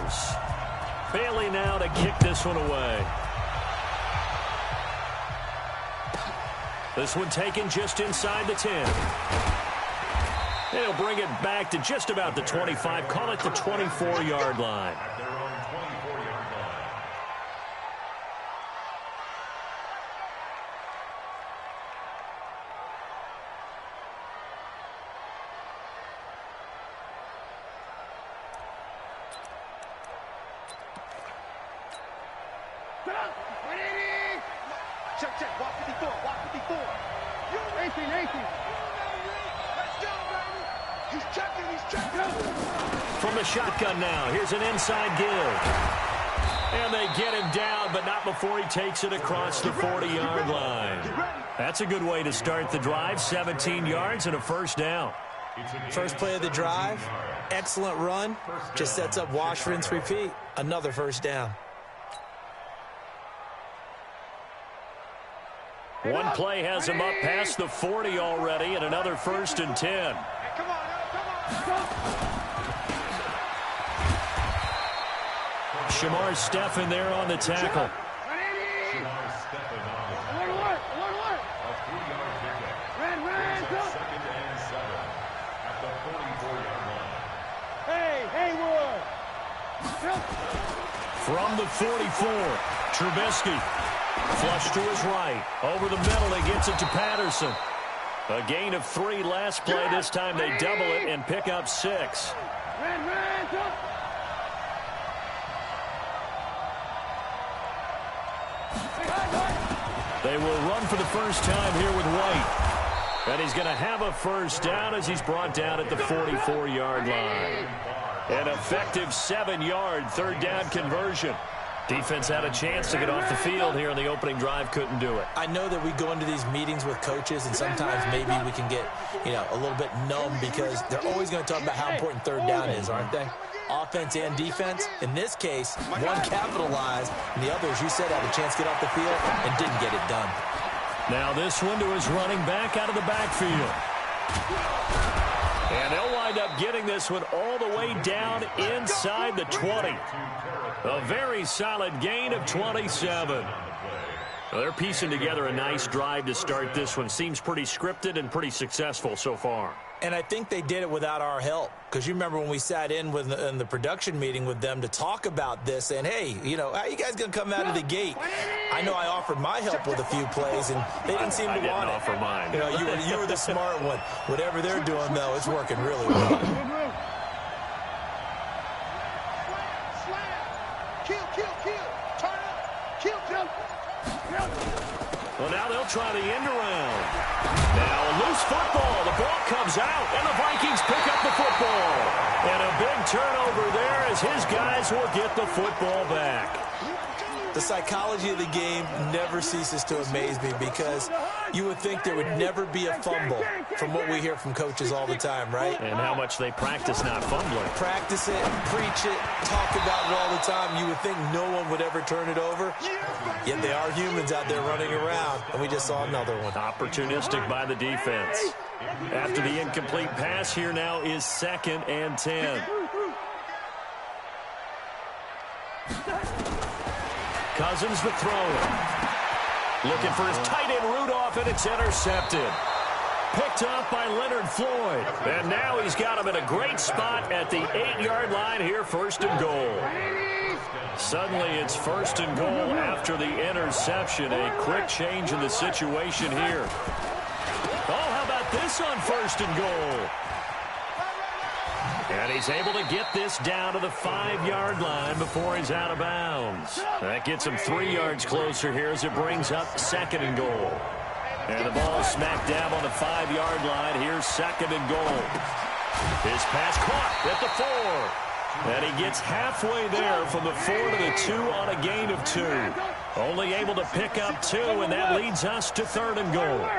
Bears. Bailey now to kick this one away. This one taken just inside the 10. They'll bring it back to just about the 25. Call it the 24-yard line. Check. Walk 54. Walk 54. Racing. Let's go, baby. He's checking. From the shotgun now, here's an inside give. And they get him down, but not before he takes it across the 40-yard line. That's a good way to start the drive. 17 yards and a first down. First play of the drive, excellent run. Just sets up wash, rinse, repeat. Another first down. One play has him up past the 40 already, and another 1st and 10. Come on. Shamar Stephen there on the tackle. Shamar Stephen on the tackle. Alert. A 3-yard pickup. Ran. Second and 7 at the 44-yard line. Haywood. From the 44, Trubisky. Flush to his right. Over the middle, he gets it to Patterson. A gain of 3 last play. This time they double it and pick up 6. They will run for the first time here with White. And he's going to have a first down as he's brought down at the 44-yard line. An effective 7-yard 3rd down conversion. Defense had a chance to get off the field here on the opening drive, couldn't do it. I know that we go into these meetings with coaches, and sometimes maybe we can get, a little bit numb because they're always going to talk about how important 3rd down is, aren't they? Offense and defense. In this case, one capitalized, and the other, as you said, had a chance to get off the field and didn't get it done. Now this one to his running back out of the backfield. And they'll wind up getting this one all the way down inside the 20. A very solid gain of 27. Well, they're piecing together a nice drive to start this one. Seems pretty scripted and pretty successful so far. And I think they did it without our help. Because you remember when we sat in the production meeting with them to talk about this, and hey, how you guys going to come out of the gate? I know I offered my help with a few plays, and they didn't seem to want it. I didn't offer mine. You were the smart one. Whatever they're doing, though, it's working really well. Well, now they'll try the end around. Now a loose football. The ball comes out, and the Vikings pick up the football. And a big turnover there as his guys will get the football back. The psychology of the game never ceases to amaze me because you would think there would never be a fumble from what we hear from coaches all the time, right? And how much they practice not fumbling. Practice it, preach it, talk about it all the time. You would think no one would ever turn it over. Yet they are humans out there running around, and we just saw another one. Opportunistic by the defense. After the incomplete pass, here now is 2nd and 10. Cousins the thrower. Looking for his tight end Rudolph, and it's intercepted. Picked up by Leonard Floyd. And now he's got him in a great spot at the 8-yard line here, 1st and goal. Suddenly it's 1st and goal after the interception. A quick change in the situation here. Oh, how about this on 1st and goal? And he's able to get this down to the 5-yard line before he's out of bounds. That gets him 3 yards closer here as it brings up 2nd and goal. And the ball smack dab on the 5-yard line. Here's 2nd and goal. His pass caught at the 4. And he gets halfway there from the 4 to the 2 on a gain of 2. Only able to pick up 2, and that leads us to 3rd and goal.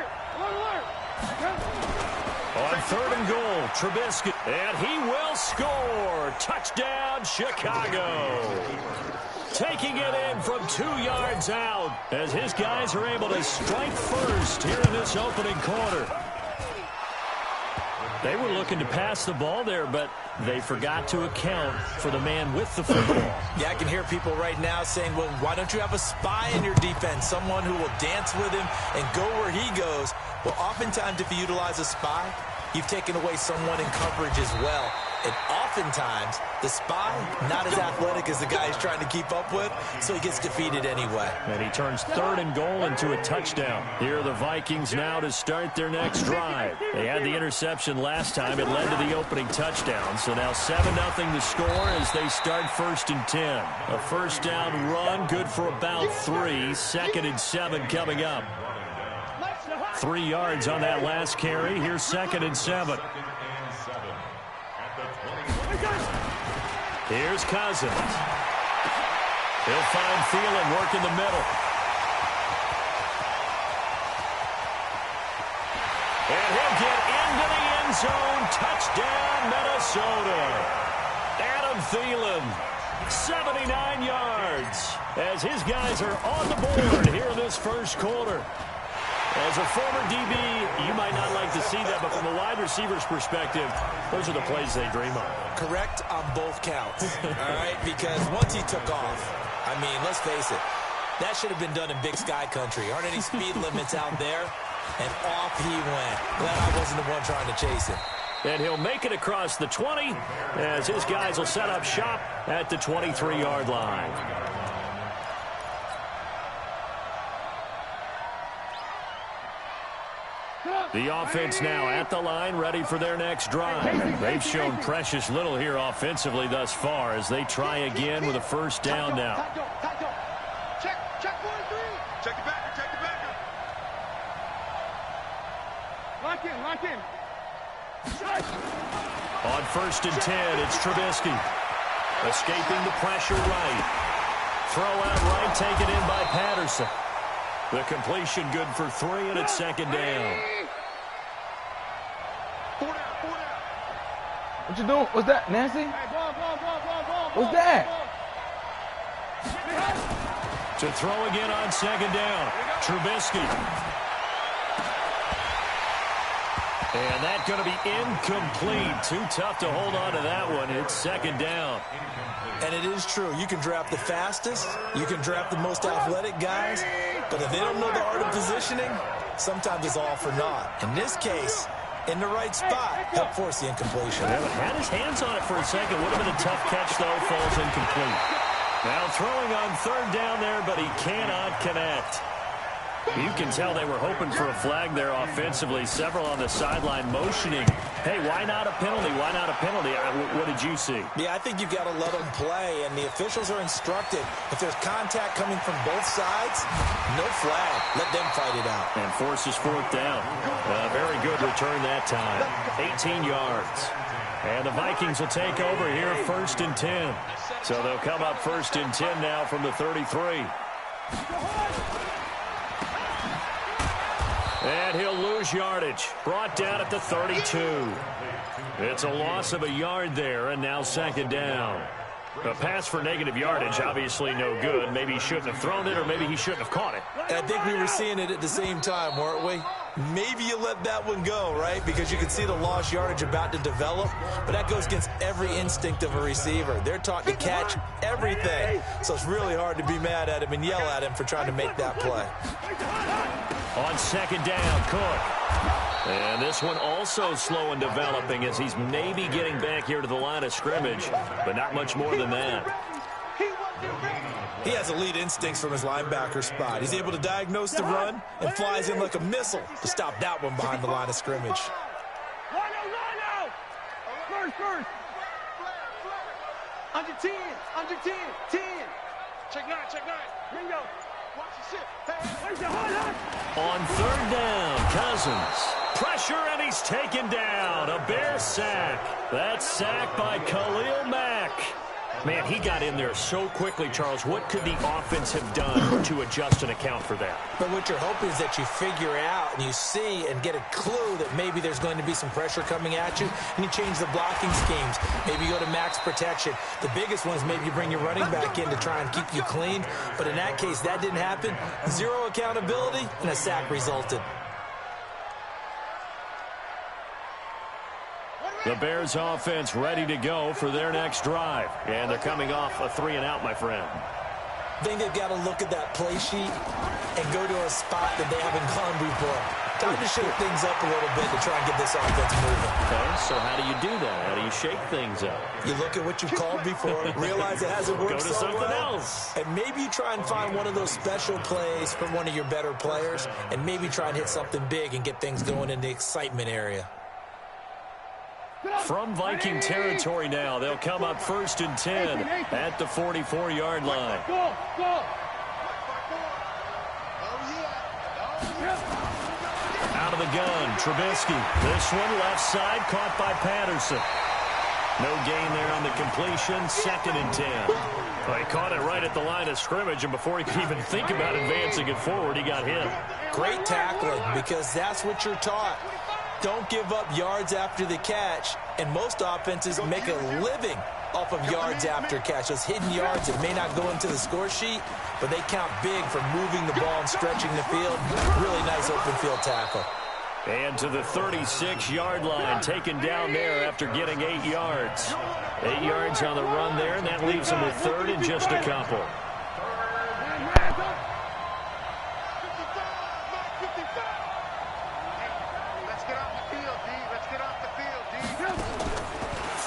On 3rd and goal, Trubisky, and he will score. Touchdown, Chicago. Taking it in from 2 yards out as his guys are able to strike first here in this opening quarter. They were looking to pass the ball there, but they forgot to account for the man with the football. Yeah, I can hear people right now saying, well, why don't you have a spy in your defense, someone who will dance with him and go where he goes? Well, oftentimes if you utilize a spy, you've taken away someone in coverage as well. And oftentimes, the spy, not as athletic as the guy he's trying to keep up with, so he gets defeated anyway. And he turns 3rd and goal into a touchdown. Here are the Vikings now to start their next drive. They had the interception last time. It led to the opening touchdown. So now 7-0 the score as they start 1st and 10. A first down run, good for about 3. 2nd and 7 coming up. 3 yards on that last carry. Here's 2nd and 7. Here's Cousins. He'll find Thielen work in the middle. And he'll get into the end zone. Touchdown, Minnesota. Adam Thielen, 79 yards, as his guys are on the board here in this first quarter. As a former DB, you might not like to see that, but from a wide receiver's perspective, those are the plays they dream of. Correct on both counts, all right? Because once he took off, I mean, let's face it, that should have been done in Big Sky country. Aren't any speed limits out there? And off he went. Glad I wasn't the one trying to chase him. And he'll make it across the 20 as his guys will set up shop at the 23-yard line. The offense now at the line, ready for their next drive. They've shown precious little here offensively thus far as they try again with a first down now. Check 1-3. Check the backer. Lock in. On 1st and 10, it's Trubisky. Escaping the pressure right. Throw out right, taken in by Patterson. The completion good for 3, and it's 2nd down. What you doing? What's that, Nancy? What's that? To throw again on 2nd down. Trubisky. And that's going to be incomplete. Too tough to hold on to that one. It's 2nd down. And it is true. You can draft the fastest. You can draft the most athletic guys. But if they don't know the art of positioning, sometimes it's all for naught. In this case, in the right spot, help force the incompletion. Yeah, had his hands on it for a second. Would have been a tough catch, though. Falls incomplete. Now throwing on 3rd down there, but he cannot connect. You can tell they were hoping for a flag there offensively. Several on the sideline motioning. Hey, why not a penalty? Why not a penalty? What did you see? Yeah, I think you've got to let them play, and the officials are instructed. If there's contact coming from both sides, no flag. Let them fight it out. And forces 4th down. Very good return that time. 18 yards. And the Vikings will take over here 1st and 10. So they'll come up 1st and 10 now from the 33. And he'll lose yardage. Brought down at the 32. It's a loss of a yard there, and now 2nd down. A pass for negative yardage, obviously no good. Maybe he shouldn't have thrown it, or maybe he shouldn't have caught it. And I think we were seeing it at the same time, weren't we? Maybe you let that one go, right? Because you can see the lost yardage about to develop. But that goes against every instinct of a receiver. They're taught to catch everything. So it's really hard to be mad at him and yell at him for trying to make that play. On 2nd down, Cook. And this one also slow in developing as he's maybe getting back here to the line of scrimmage, but not much more than that. He has elite instincts from his linebacker spot. He's able to diagnose the run and flies in like a missile to stop that one behind the line of scrimmage. First. Under 10. 10. Check 9. Ringo. Watch the shit. On 3rd down, Cousins. Pressure, and he's taken down. A Bear sack. That sack by Khalil Mack. Man, he got in there so quickly, Charles. What could the offense have done to adjust and account for that? But what you're hoping is that you figure out and you see and get a clue that maybe there's going to be some pressure coming at you, and you change the blocking schemes. Maybe you go to max protection. The biggest one is maybe you bring your running back in to try and keep you clean. But in that case, that didn't happen. Zero accountability, and a sack resulted. The Bears offense ready to go for their next drive. And they're coming off a 3-and-out, my friend. I think they've got to look at that play sheet and go to a spot that they haven't gone before. Time to shake things up a little bit to try and get this offense moving. Okay, so how do you do that? How do you shake things up? You look at what you've called before, realize it hasn't worked Go to so something well, else. and maybe you try and find one of those special plays from one of your better players, and maybe try and hit something big and get things going in the excitement area. From Viking territory now, they'll come up 1st and 10 at the 44-yard line. Go, go. Out of the gun, Trubisky. This one left side, caught by Patterson. No gain there on the completion, 2nd and 10. Well, he caught it right at the line of scrimmage, and before he could even think about advancing it forward, he got hit. Great tackling, because that's what you're taught. Don't give up yards after the catch, and most offenses make a living off of yards after catch. Those hidden yards that may not go into the score sheet, but they count big for moving the ball and stretching the field. Really nice open field tackle. And to the 36-yard line, taken down there after getting 8 yards. 8 yards on the run there, and that leaves him with 3rd and just a couple.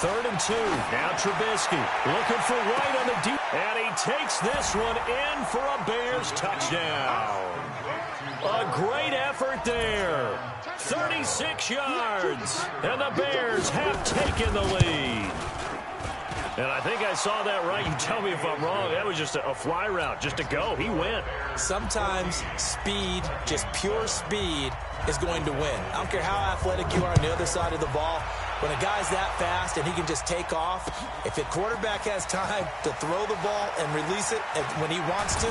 Third and 2. Now Trubisky looking for White on the deep. And he takes this one in for a Bears touchdown. A great effort there. 36 yards. And the Bears have taken the lead. And I think I saw that right. You tell me if I'm wrong. That was just a fly route, just to go. He went. Sometimes speed, just pure speed, is going to win. I don't care how athletic you are on the other side of the ball. When a guy's that fast and he can just take off, if the quarterback has time to throw the ball and release it when he wants to,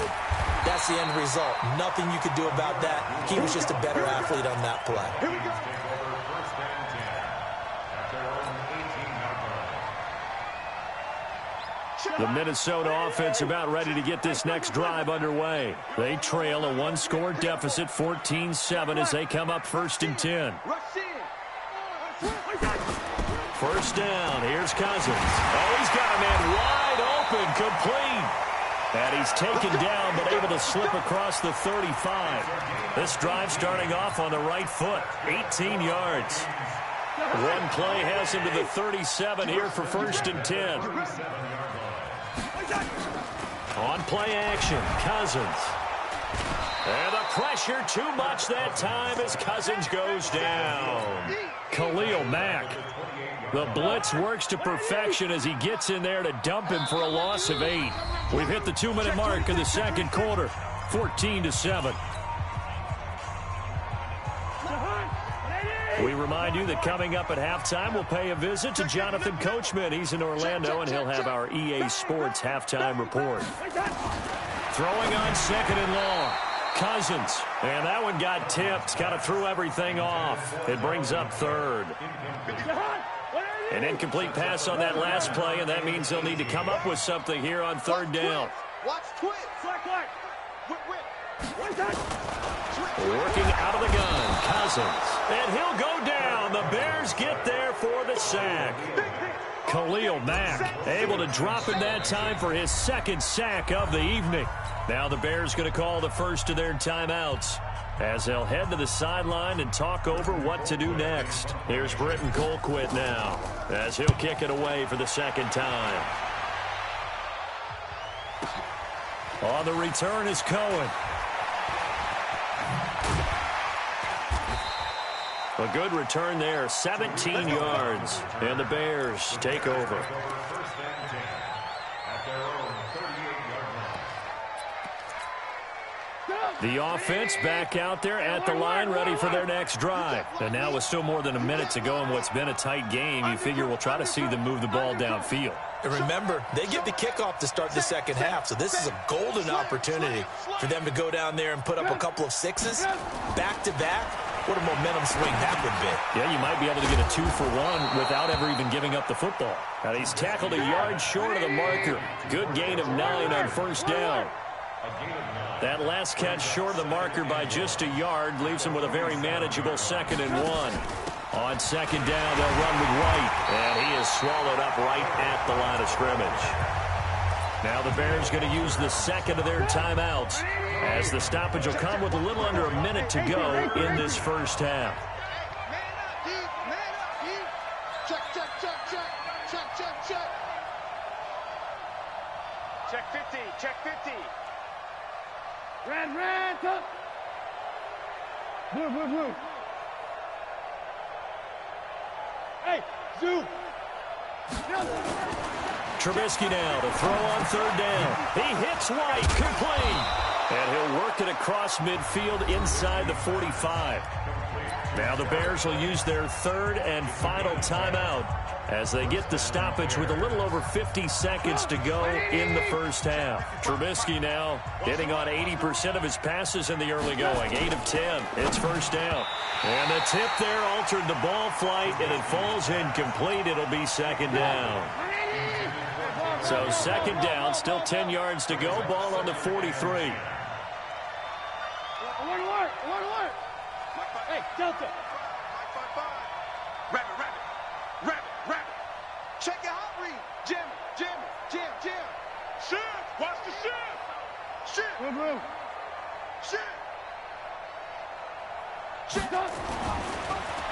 that's the end result. Nothing you could do about that. He was just a better athlete on that play. Here we go. The Minnesota offense about ready to get this next drive underway. They trail a 1-score deficit, 14-7, as they come up 1st and 10. First down, here's Cousins. Oh, he's got a man wide open, complete. And he's taken down, but able to slip across the 35. This drive starting off on the right foot, 18 yards. One play has him to the 37 here for 1st and 10. On play action, Cousins. And the pressure too much that time as Cousins goes down. Khalil Mack. The blitz works to perfection as he gets in there to dump him for a loss of 8. We've hit the 2-minute mark in the second quarter, 14-7. We remind you that coming up at halftime, we'll pay a visit to Jonathan Coachman. He's in Orlando, and he'll have our EA Sports halftime report. Throwing on 2nd and long. Cousins. And that one got tipped. Kind of threw everything off. It brings up 3rd. An incomplete pass on that last play, and that means they'll need to come up with something here on 3rd down. Watch twist. Working out of the gun, Cousins. And he'll go down. The Bears get there for the sack. Khalil Mack able to drop him that time for his 2nd sack of the evening. Now the Bears going to call the first of their timeouts as they'll head to the sideline and talk over what to do next. Here's Britton Colquitt now as he'll kick it away for the 2nd time. On the return is Cohen. A good return there, 17 yards, and the Bears take over. The offense back out there at the line, ready for their next drive. And now with still more than a minute to go in what's been a tight game, you figure we'll try to see them move the ball downfield. And remember, they get the kickoff to start the second half, so this is a golden opportunity for them to go down there and put up a couple of 6s back-to-back. What a momentum swing that would be. Yeah, you might be able to get a 2-for-1 without ever even giving up the football. And he's tackled a yard short of the marker. Good gain of 9 on 1st down. That last catch short of the marker by just a yard leaves him with a very manageable 2nd and 1. On second down, they'll run with White, and he is swallowed up right at the line of scrimmage. Now the Bears going to use the second of their timeouts, as the stoppage will come with a little under a minute to go in this first half. Check 50, check 50. Red, up. Blue. Hey, Zoo. Trubisky now to throw on third down. He hits White, complete. And he'll work it across midfield inside the 45. Now the Bears will use their third and final timeout as they get the stoppage with a little over 50 seconds to go in the first half. Trubisky now hitting on 80% of his passes in the early going. 8 of 10. It's first down. And the tip there altered the ball flight, and it falls incomplete. It'll be second down. So second down, still 10 yards to go. Ball on the 43. Hey, Delta. Rabbit. Check your hot read. Jim. Shift. Watch the shift. Shift. Blue. Shift.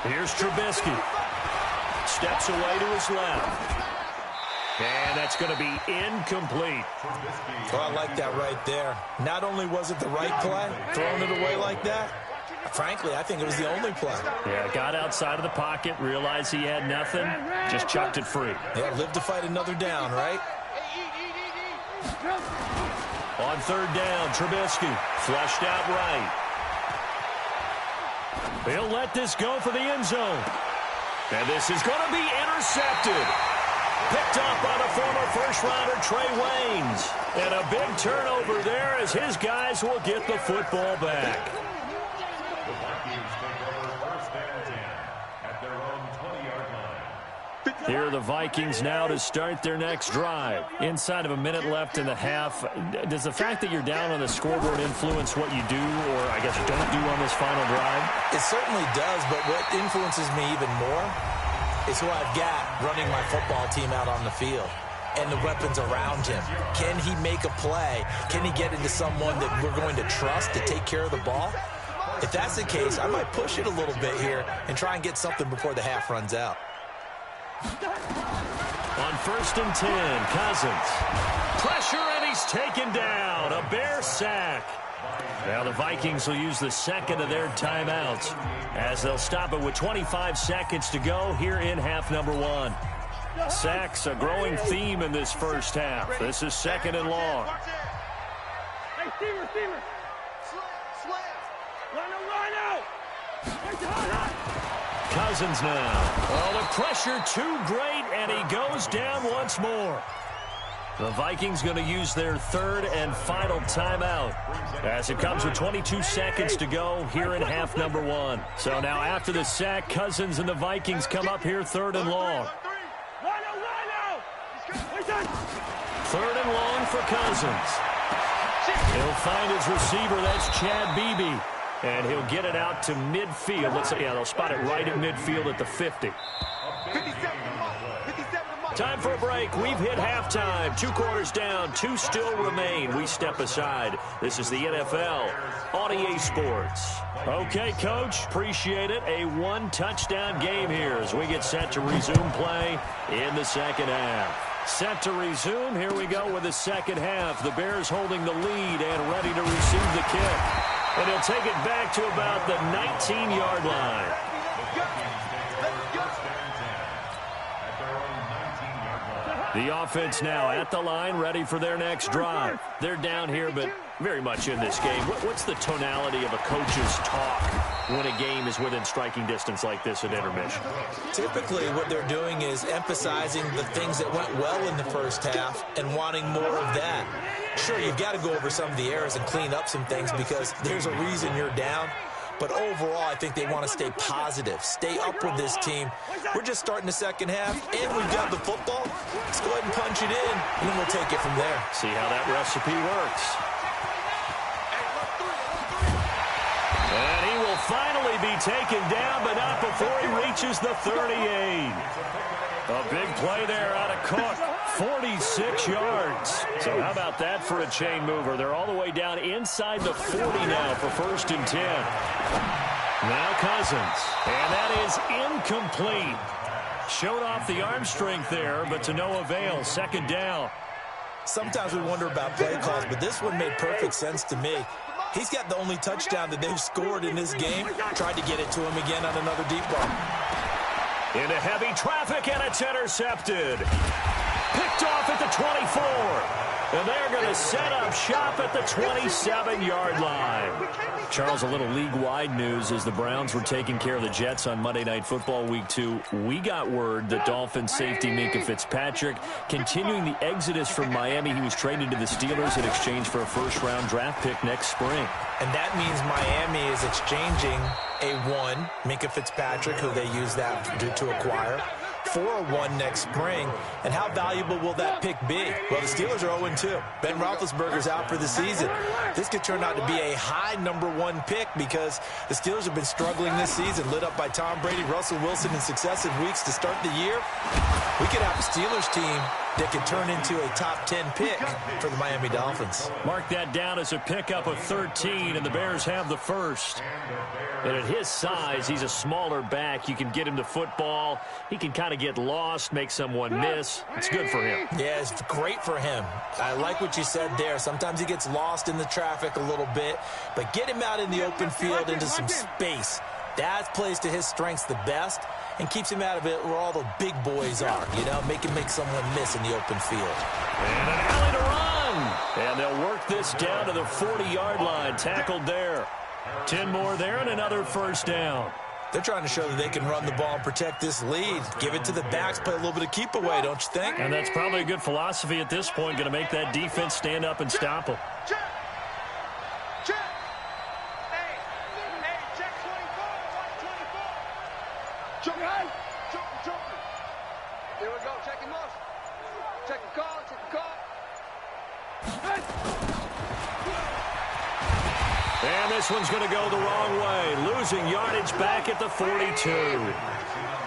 Here's Trubisky. Steps away to his left. And that's going to be incomplete. Oh, I like that right there. Not only was it the right play, throwing it away like that, frankly, I think it was the only play. Yeah, got outside of the pocket, realized he had nothing, just chucked it free. Yeah, live to fight another down, right? On third down, Trubisky flushed out right. He'll let this go for the end zone. And this is going to be intercepted. Picked up by the former first-rounder Trey Waynes. And a big turnover there as his guys will get the football back. Here are the Vikings now to start their next drive. Inside of a minute left in the half. Does the fact that you're down on the scoreboard influence what you do, or I guess don't do on this final drive? It certainly does, but what influences me even more is who I've got running my football team out on the field and the weapons around him. Can he make a play? Can he get into someone that we're going to trust to take care of the ball? If that's the case, I might push it a little bit here and try and get something before the half runs out. On first and 10, Cousins. Pressure, and he's taken down. A Bear sack. Now the Vikings will use the second of their timeouts as they'll stop it with 25 seconds to go here in half number one. Sacks, a growing theme in this first half. This is second and long. Hey, Steamer. Line out. Cousins now. Oh, the pressure too great, and he goes down once more. The Vikings going to use their third and final timeout as it comes with 22 seconds to go here in half number one. So now after the sack, Cousins and the Vikings come up here third and long. Third and long for Cousins. He'll find his receiver. That's Chad Beebe. And he'll get it out to midfield. They'll spot it right at midfield at the 50. 57. Time for a break. We've hit halftime. 2 quarters down. 2 still remain. We step aside. This is the NFL on EA Sports. Okay, Coach. Appreciate it. A 1-touchdown game here as we get set to resume play in the second half. Set to resume. Here we go with the second half. The Bears holding the lead and ready to receive the kick. And he'll take it back to about the 19-yard line. The offense now at the line, ready for their next drive. They're down here, but very much in this game. What's the tonality of a coach's talk when a game is within striking distance like this at intermission? Typically, what they're doing is emphasizing the things that went well in the first half and wanting more of that. Sure, you've got to go over some of the errors and clean up some things because there's a reason you're down. But overall, I think they want to stay positive, stay up with this team. We're just starting the second half, and we've got the football. Let's go ahead and punch it in, and then we'll take it from there. See how that recipe works. And he will finally be taken down, but not before he reaches the 38. A big play there out of Cook. 46 yards. So how about that for a chain mover? They're all the way down inside the 40 now for 1st and 10. Now Cousins. And that is incomplete. Showed off the arm strength there, but to no avail. 2nd down. Sometimes we wonder about play calls, but this one made perfect sense to me. He's got the only touchdown that they've scored in this game. Tried to get it to him again on another deep ball. Into heavy traffic, and it's intercepted. Picked off at the 24. And they're going to set up shop at the 27-yard line. Charles, a little league-wide news as the Browns were taking care of the Jets on Monday Night Football Week 2. We got word that Dolphins safety Minkah Fitzpatrick continuing the exodus from Miami. He was traded to the Steelers in exchange for a first-round draft pick next spring. And that means Miami is exchanging a 1, Minkah Fitzpatrick, who they used that to acquire, for a 1 next spring. And how valuable will that pick be? Well, the Steelers are 0-2. Ben Roethlisberger's out for the season. This could turn out to be a high #1 pick because the Steelers have been struggling this season, lit up by Tom Brady, Russell Wilson in successive weeks to start the year. We could have a Steelers team that could turn into a top 10 pick for the Miami Dolphins. Mark that down as a pickup of 13, and the Bears have the first. And at his size, he's a smaller back. You can get him to football. He can kind of get lost, make someone miss. It's good for him. Yeah, it's great for him. I like what you said there. Sometimes he gets lost in the traffic a little bit, but get him out in the open field into some space. That plays to his strengths the best and keeps him out of it where all the big boys are, you know, make someone miss in the open field. And an alley to run. And they'll work this down to the 40-yard line. Tackled there. 10 more there and another first down. They're trying to show that they can run the ball and protect this lead. Give it to the backs, play a little bit of keep away, don't you think? And that's probably a good philosophy at this point. Going to make that defense stand up and stop them. Check. Hey, check 24. Watch 24. Jump. Here we go. Check him off. Check the call. And this one's going to go the wrong way. Losing yardage back at the 42.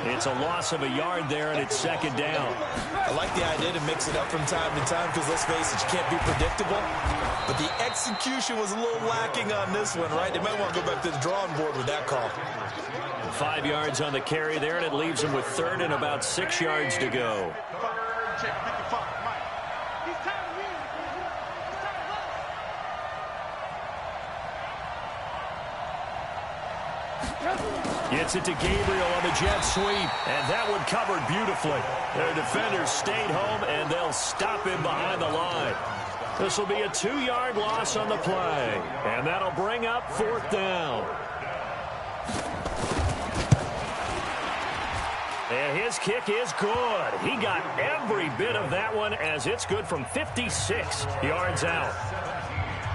It's a loss of a yard there, and it's 2nd down. I like the idea to mix it up from time to time because, let's face it, you can't be predictable. But the execution was a little lacking on this one, right? They might want to go back to the drawing board with that call. 5 yards on the carry there, and it leaves them with 3rd and about 6 yards to go. Check 55. Mike. He's tired of me. Gets it to Gabriel on the jet sweep, and that one covered beautifully. Their defenders stayed home, and they'll stop him behind the line. This will be a 2-yard loss on the play, and that'll bring up 4th down. And his kick is good. He got every bit of that one as it's good from 56 yards out.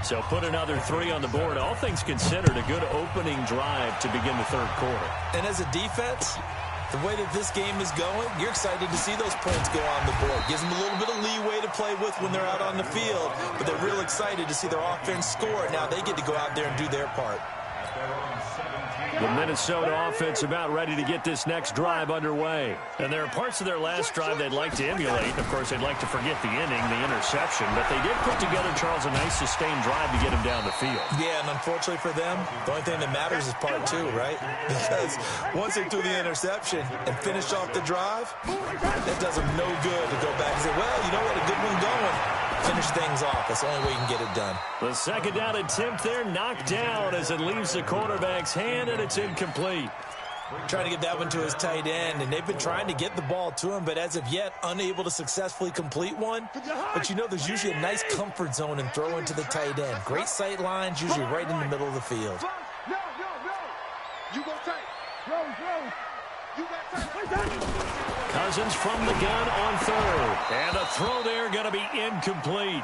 So put another 3 on the board. All things considered, a good opening drive to begin the 3rd quarter. And as a defense, the way that this game is going, you're excited to see those points go on the board. Gives them a little bit of leeway to play with when they're out on the field, but they're real excited to see their offense score. Now they get to go out there and do their part. The Minnesota offense about ready to get this next drive underway. And there are parts of their last drive they'd like to emulate. Of course, they'd like to forget the inning, the interception. But they did put together, Charles, a nice sustained drive to get him down the field. Yeah, and unfortunately for them, the only thing that matters is part 2, right? Because once they threw the interception and finished off the drive, that does them no good to go back and say, well, you know what, a good one going. Finish things off. That's the only way you can get it done. The 2nd down attempt there knocked down as it leaves the quarterback's hand, and it's incomplete. Trying to get that one to his tight end, and they've been trying to get the ball to him, but as of yet, unable to successfully complete one. But you know there's usually a nice comfort zone in throwing to the tight end. Great sight lines, usually right in the middle of the field. No. You go tight. Rose. You got tight. Cousins from the gun on 3rd. And a throw there going to be incomplete.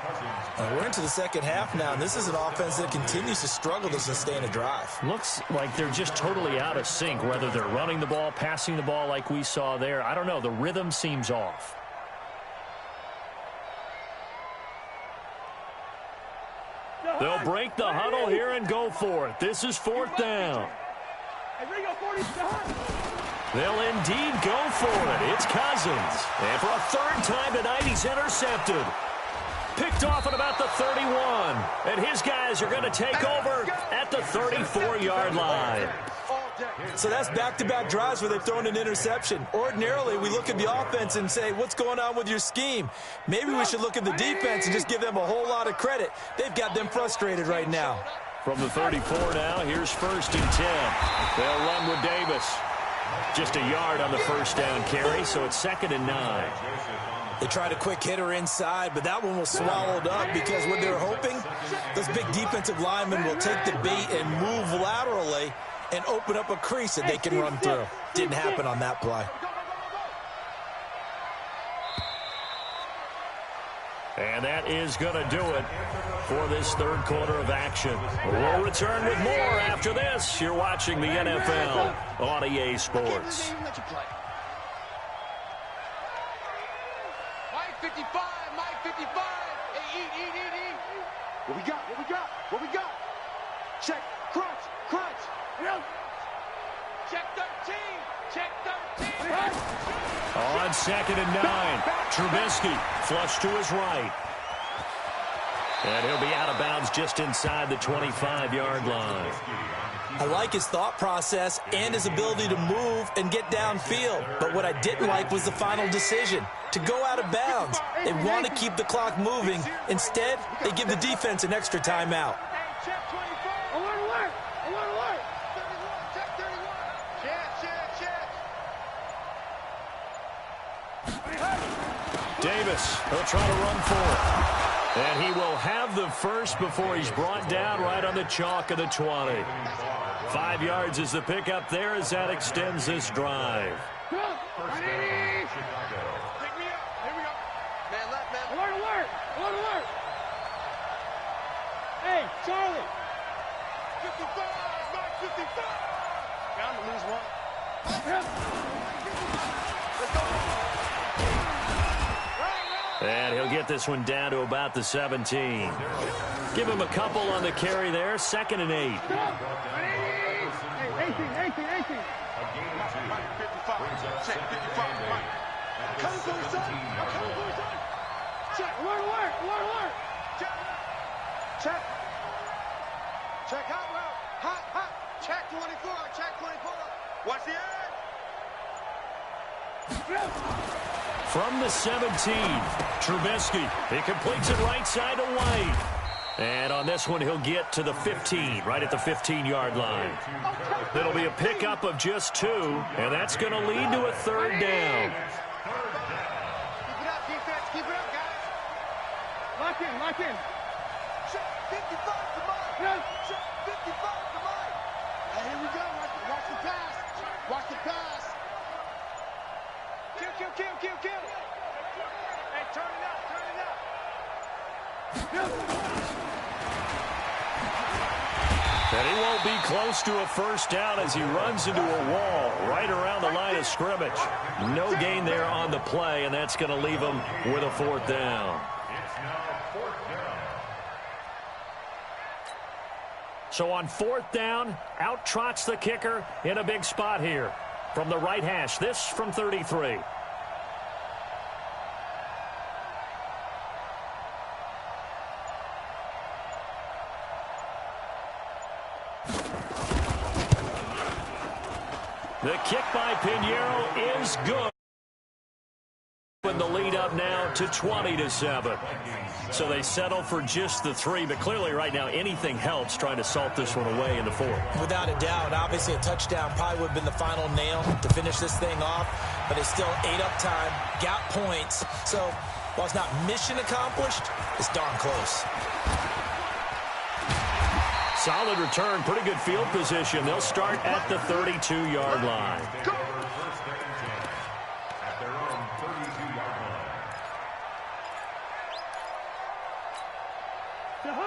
We're into the 2nd half now, and this is an offense that continues to struggle to sustain a drive. Looks like they're just totally out of sync, whether they're running the ball, passing the ball like we saw there. I don't know. The rhythm seems off. They'll break the huddle here and go for it. This is 4th down. They'll indeed go for it. It's Cousins. And for a third time tonight, he's intercepted. Picked off at about the 31. And his guys are going to take over at the 34-yard line. So that's back-to-back drives where they've thrown an interception. Ordinarily, we look at the offense and say, what's going on with your scheme? Maybe we should look at the defense and just give them a whole lot of credit. They've got them frustrated right now. From the 34 now, here's 1st and 10. They'll run with Davis. Just a yard on the first down carry, so it's 2nd and 9. They tried a quick hitter inside, but that one was swallowed up because what they're hoping, those big defensive linemen will take the bait and move laterally and open up a crease that they can run through. Didn't happen on that play. And that is going to do it for this third quarter of action. We'll return with more after this. You're watching the NFL on EA Sports. Mike 55, Mike 55. Hey, eat. What we got? Check, crunch. Check 13. On 2nd and 9, Trubisky flush to his right. And he'll be out of bounds just inside the 25-yard line. I like his thought process and his ability to move and get downfield. But what I didn't like was the final decision, to go out of bounds. They want to keep the clock moving. Instead, they give the defense an extra timeout. Check 24. Alert. Check 31. Check. Davis, he'll try to run for it. And he will have the first before he's brought down right on the chalk of the 20. 5 yards is the pickup there as that extends this drive. Pick me up. Here we go. Man left, man. Alert. Hey, Charlie. 55, Mike 55. Bound to lose one. Let's go. And he'll get this one down to about the 17. Give him a couple on the carry there. 2nd and 8. 18. Check 55. Come for the son. Check. Alert. Check hot. Check 24. Watch the edge. From the 17, Trubisky. He completes it right side to White. And on this one, he'll get to the 15, right at the 15-yard line. It'll be a pickup of just 2, and that's going to lead to a third down. Keep it up, defense. Keep it up, guys. Lock in. Check 55 to Mike. Check 55 to Mike. And here we go. Watch the pass. Kill. Hey, turn it up. And he won't be close to a first down as he runs into a wall right around the line of scrimmage. No gain there on the play, and that's going to leave him with a 4th down. So on 4th down, out trots the kicker in a big spot here. From the right hash, this from 33. The kick by Pinheiro is good. And the lead up now to 20-7. So they settle for just the 3, but clearly right now anything helps trying to salt this one away in the 4th. Without a doubt, obviously a touchdown probably would have been the final nail to finish this thing off, but it's still ate up time, got points. So while it's not mission accomplished, it's darn close. Solid return, pretty good field position. They'll start at the 32-yard line.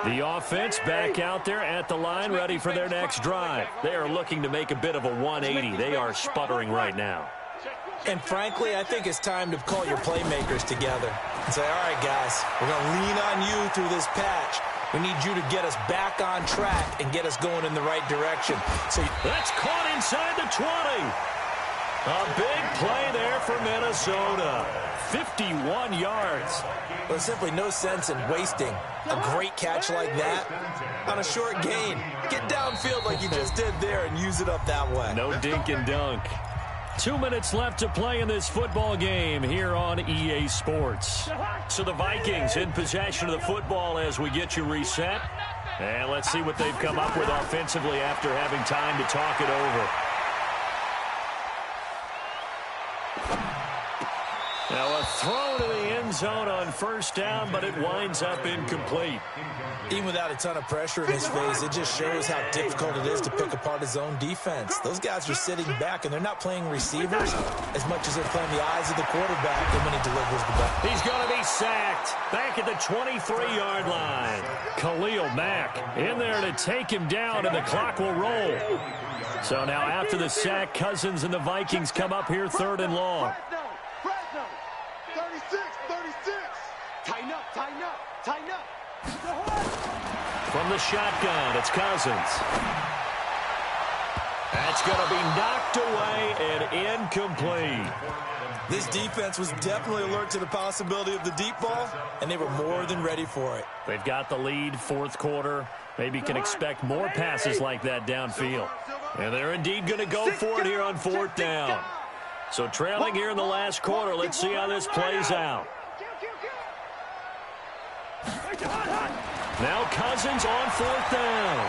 The offense back out there at the line, ready for their next drive. They are looking to make a bit of a 180. They are sputtering right now. And frankly, I think it's time to call your playmakers together and say, all right, guys, we're going to lean on you through this patch. We need you to get us back on track and get us going in the right direction. So that's caught inside the 20. A big play there for Minnesota. 51 yards. There's simply no sense in wasting a great catch like that on a short gain. Get downfield like you just did there and use it up that way. No dink and dunk. 2 minutes left to play in this football game here on EA Sports. So the Vikings in possession of the football as we get you reset. And let's see what they've come up with offensively after having time to talk it over. Now a throw to the end zone on first down, but it winds up incomplete. Even without a ton of pressure in his face, it just shows how difficult it is to pick apart his own defense. Those guys are sitting back, and they're not playing receivers as much as they're playing the eyes of the quarterback when he delivers the ball. He's going to be sacked back at the 23-yard line. Khalil Mack in there to take him down, and the clock will roll. So now after the sack, Cousins and the Vikings come up here 3rd and long. 36. Tighten up. From the shotgun, it's Cousins. That's going to be knocked away and incomplete. This defense was definitely alert to the possibility of the deep ball, and they were more than ready for it. They've got the lead, fourth quarter. Maybe can expect more passes like that downfield. And they're indeed going to go for it here on 4th down. So trailing here in the last quarter, let's see how this plays out. Now Cousins on 4th down.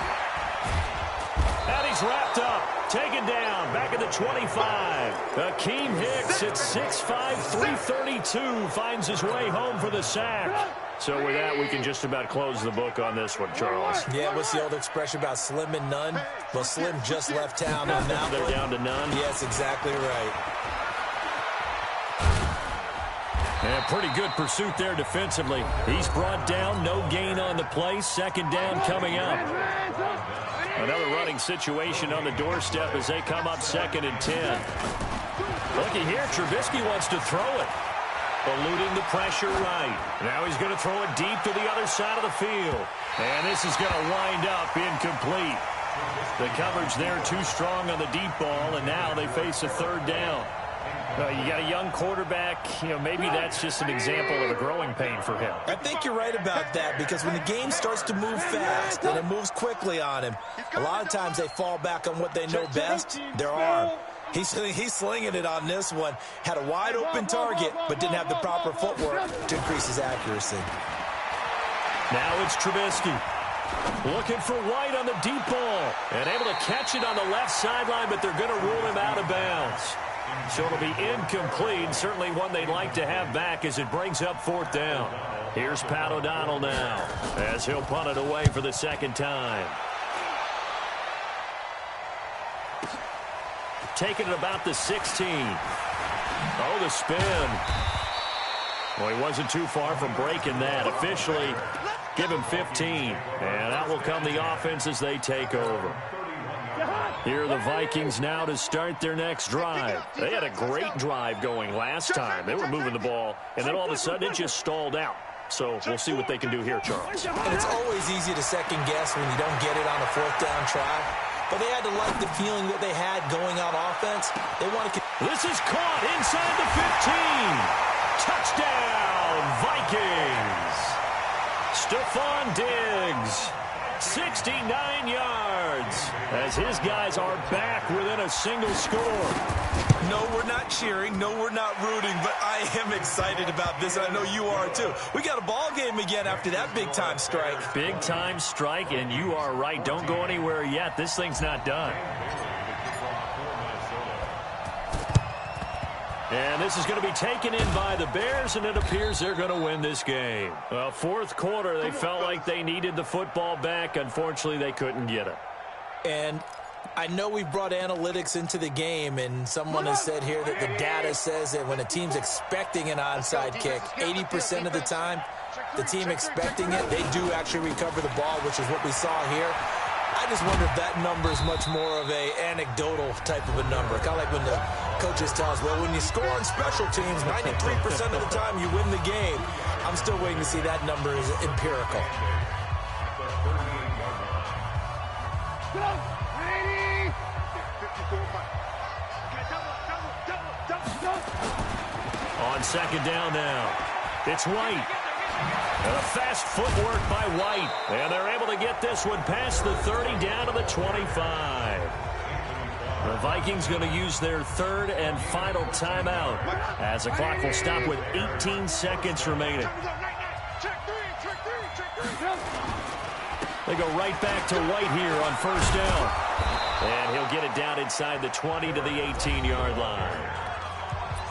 And he's wrapped up, taken down, back at the 25. Akeem Hicks at 6'5", 332, finds his way home for the sack. So with that, we can just about close the book on this one, Charles. Yeah, what's the old expression about slim and none? Well, Slim just left town on that They're down to none. Yes, exactly right. And pretty good pursuit there defensively. He's brought down, no gain on the play. 2nd down coming up. Another running situation on the doorstep as they come up 2nd and 10. Looky here, Trubisky wants to throw it. Eluding the pressure right. Now he's going to throw it deep to the other side of the field. And this is going to wind up incomplete. The coverage there too strong on the deep ball, and now they face a 3rd down. You got a young quarterback, maybe that's just an example of a growing pain for him. I think you're right about that, because when the game starts to move fast and it moves quickly on him, a lot of times they fall back on what they know best, their arm. He's slinging it on this one. Had a wide-open target, but didn't have the proper footwork to increase his accuracy. Now it's Trubisky. Looking for White on the deep ball. And able to catch it on the left sideline, but they're going to rule him out of bounds. So it'll be incomplete. Certainly one they'd like to have back as it brings up 4th down. Here's Pat O'Donnell now as he'll punt it away for the 2nd time. Taking it about the 16. Oh, the spin. Well, he wasn't too far from breaking that. Officially, give him 15. And out will come the offense as they take over. Here are the Vikings now to start their next drive. They had a great drive going last time. They were moving the ball, and then all of a sudden it just stalled out. So we'll see what they can do here, Charles. And it's always easy to second guess when you don't get it on a 4th down try. But they had to like the feeling that they had going on offense. They want to. This is caught inside the 15. Touchdown, Vikings. Stephon Diggs. 69 yards as his guys are back within a single score. No, we're not cheering. No, we're not rooting, but I am excited about this, and I know you are too. We got a ball game again after that big-time strike. Big-time strike, and you are right. Don't go anywhere yet. This thing's not done. And this is going to be taken in by the Bears, and it appears they're going to win this game. Well, 4th quarter, they felt like they needed the football back. Unfortunately, they couldn't get it. And I know we brought analytics into the game, and someone has said here that the data says that when a team's expecting an onside kick, 80% of the time, the team expecting it, they do actually recover the ball, which is what we saw here. I just wonder if that number is much more of a anecdotal type of a number. Kind of like when the coaches tell us, well, when you score on special teams, 93% of the time you win the game. I'm still waiting to see that number is empirical. On second down now, it's White. And a fast footwork by White. And they're able to get this one past the 30 down to the 25. The Vikings going to use their third and final timeout as the clock will stop with 18 seconds remaining. They go right back to White here on first down. And he'll get it down inside the 20 to the 18-yard line.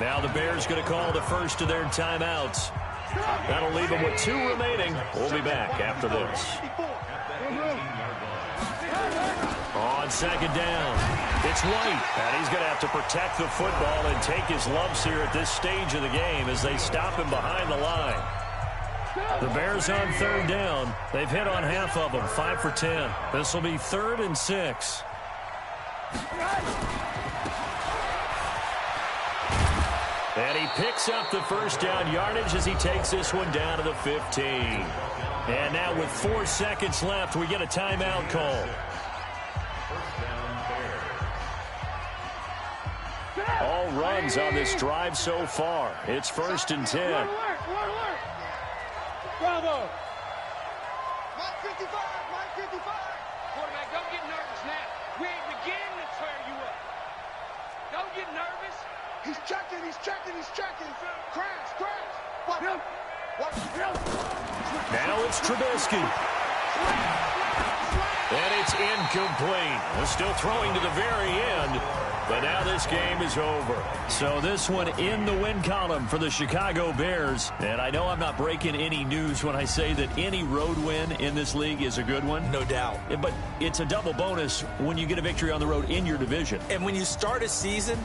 Now the Bears going to call the first of their timeouts. That'll leave them with 2 remaining. We'll be back after this. On second down, it's White. And he's going to have to protect the football and take his lumps here at this stage of the game as they stop him behind the line. The Bears on third down. They've hit on half of them, 5 for 10. This will be 3rd and 6. And he picks up the first down yardage as he takes this one down to the 15. And now with 4 seconds left, we get a timeout call. All runs on this drive so far. It's 1st and 10. Bravo. Mike 55, Mike 55. Quarterback, don't get nervous now. We ain't beginning to tear you up. Don't get nervous. He's checking, he's checking, he's checking. Crash, crash. Watch him. Watch him. Now it's Trubisky. And it's incomplete. We're still throwing to the very end. But now this game is over. So this one in the win column for the Chicago Bears. And I know I'm not breaking any news when I say that any road win in this league is a good one. No doubt. But it's a double bonus when you get a victory on the road in your division. And when you start a season,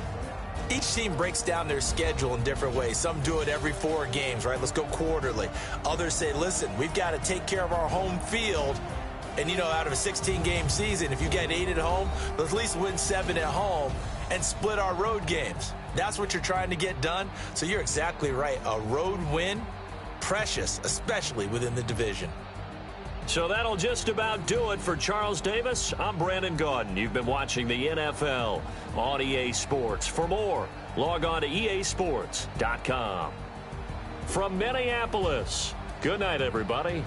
each team breaks down their schedule in different ways. Some do it every 4 games, right? Let's go quarterly. Others say, listen, we've got to take care of our home field. And, you know, out of a 16-game season, if you get 8 at home, let's at least win 7 at home and split our road games. That's what you're trying to get done. So you're exactly right. A road win, precious, especially within the division. So that'll just about do it for Charles Davis. I'm Brandon Gaudin. You've been watching the NFL on EA Sports. For more, log on to easports.com. From Minneapolis, good night, everybody.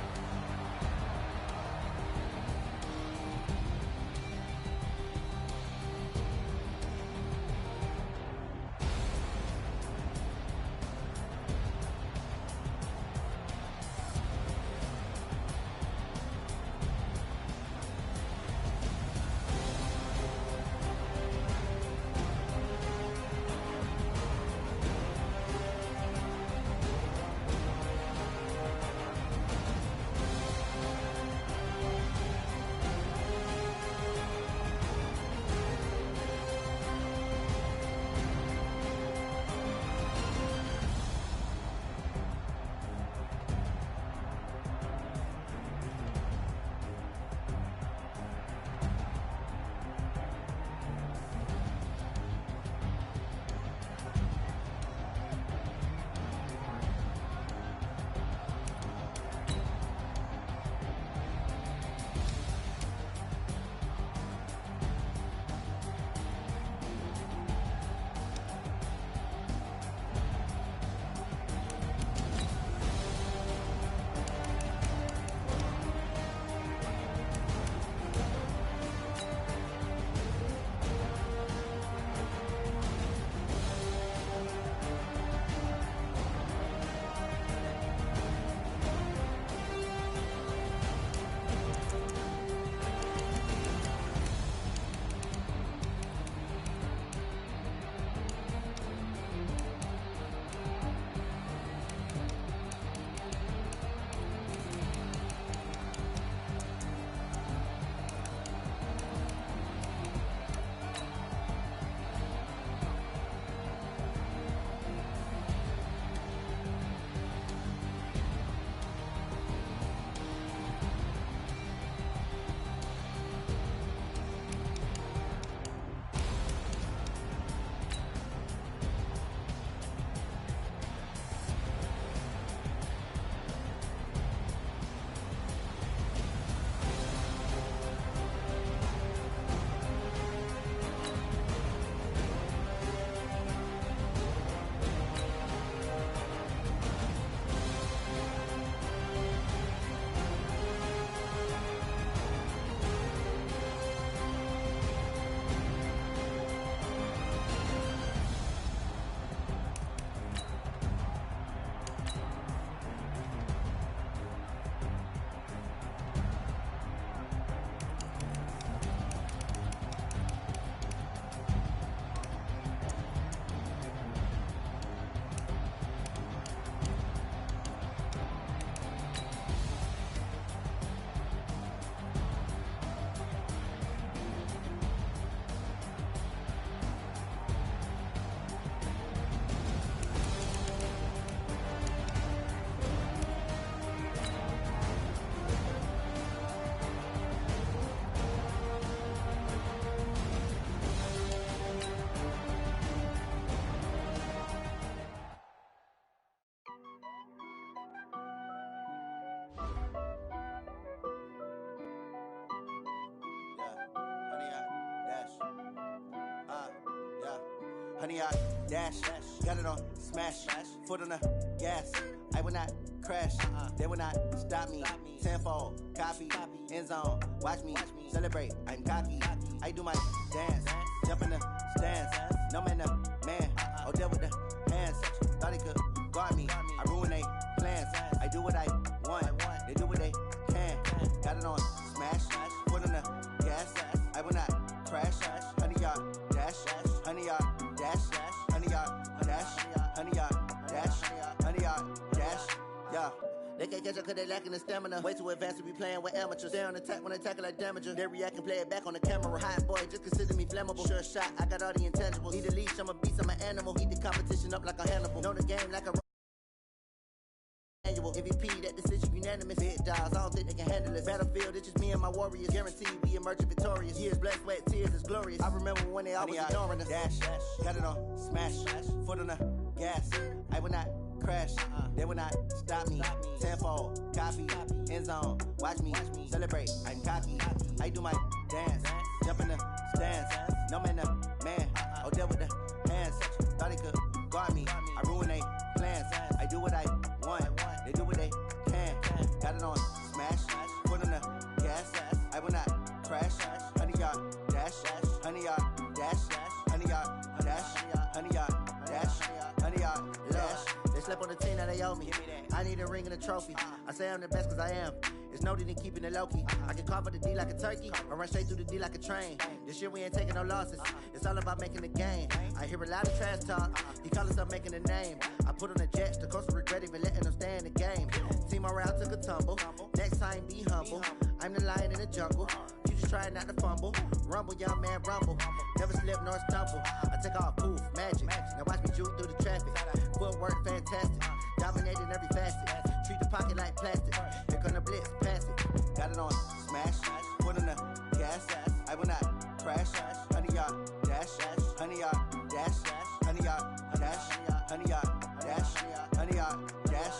100 yard dash. Got it on smash. Foot on the gas. I will not crash. They will not stop me. Tenfold, copy, end zone. Watch me celebrate. I'm cocky. I do my dance. Jump in the stands. No man, no man. Oh, deal with the hands. Thought he could guard me. I ruin they plans. I do what I want. They do what they can. Got it on smash. Foot on the gas. I will not crash. 100 yard dash. 100 yard dash. 100 yard dash. 100 yard dash. 100 yard dash. Yeah. They can't catch up cause they lacking the stamina. Way too advanced to be playing with amateurs. Stay on attack when they tackle like damager. They react and play it back on the camera. Hot boy, just consider me flammable. Sure shot, I got all the intangibles. Need a leash, I'm a beast, I'm an animal. Heat the competition up like a Hannibal. Know the game like a annual. MVP, that decision unanimous. Big dogs, I don't think they can handle it. Battlefield, it's just me and my warriors. Guaranteed we emerge victorious. Years, blood, sweat, tears, it's glorious. I remember when they always ignoring us. Dash, got it on smash. Foot on the gas. I will not crash. They will not stop me. Tenfold, copy, end zone. Watch me celebrate. I'm cocky. I do my dance. Jump in the stands. No man, no man. Oh, deal with the hands. Thought he could guard me. I ruin they plans. I do what I want. They do what they can. Got it on smash. Foot on the gas. I will not crash. 100 yard dash. 100 yard dash. 100 yard dash. 100 yard dash. 100 yard dash. They slept on the team that they owe me. I need a ring and a trophy. I say I'm the best cause I am. It's no need in keeping it low-key. I can carve up the D like a turkey or run straight through the D like a train. This year we ain't taking no losses. It's all about making the game. I hear a lot of trash talk. He call us up making a name. I put on the jets. The coach will regret even letting them stay in the game. Team morale took a tumble. Next time be humble. I'm the lion in the jungle. You just try not to fumble. Rumble, young man, rumble. Never slip nor stumble. I take off, poof, magic. Now watch me juke through the traffic. Footwork fantastic. Dominating every facet. Treat the pocket like plastic. Here come the blitz, pass it. Got it on smash. Foot on the gas. I will not crash. 100 yard dash. 100 yard dash. 100 yard dash. 100 yard dash. 100 yard dash.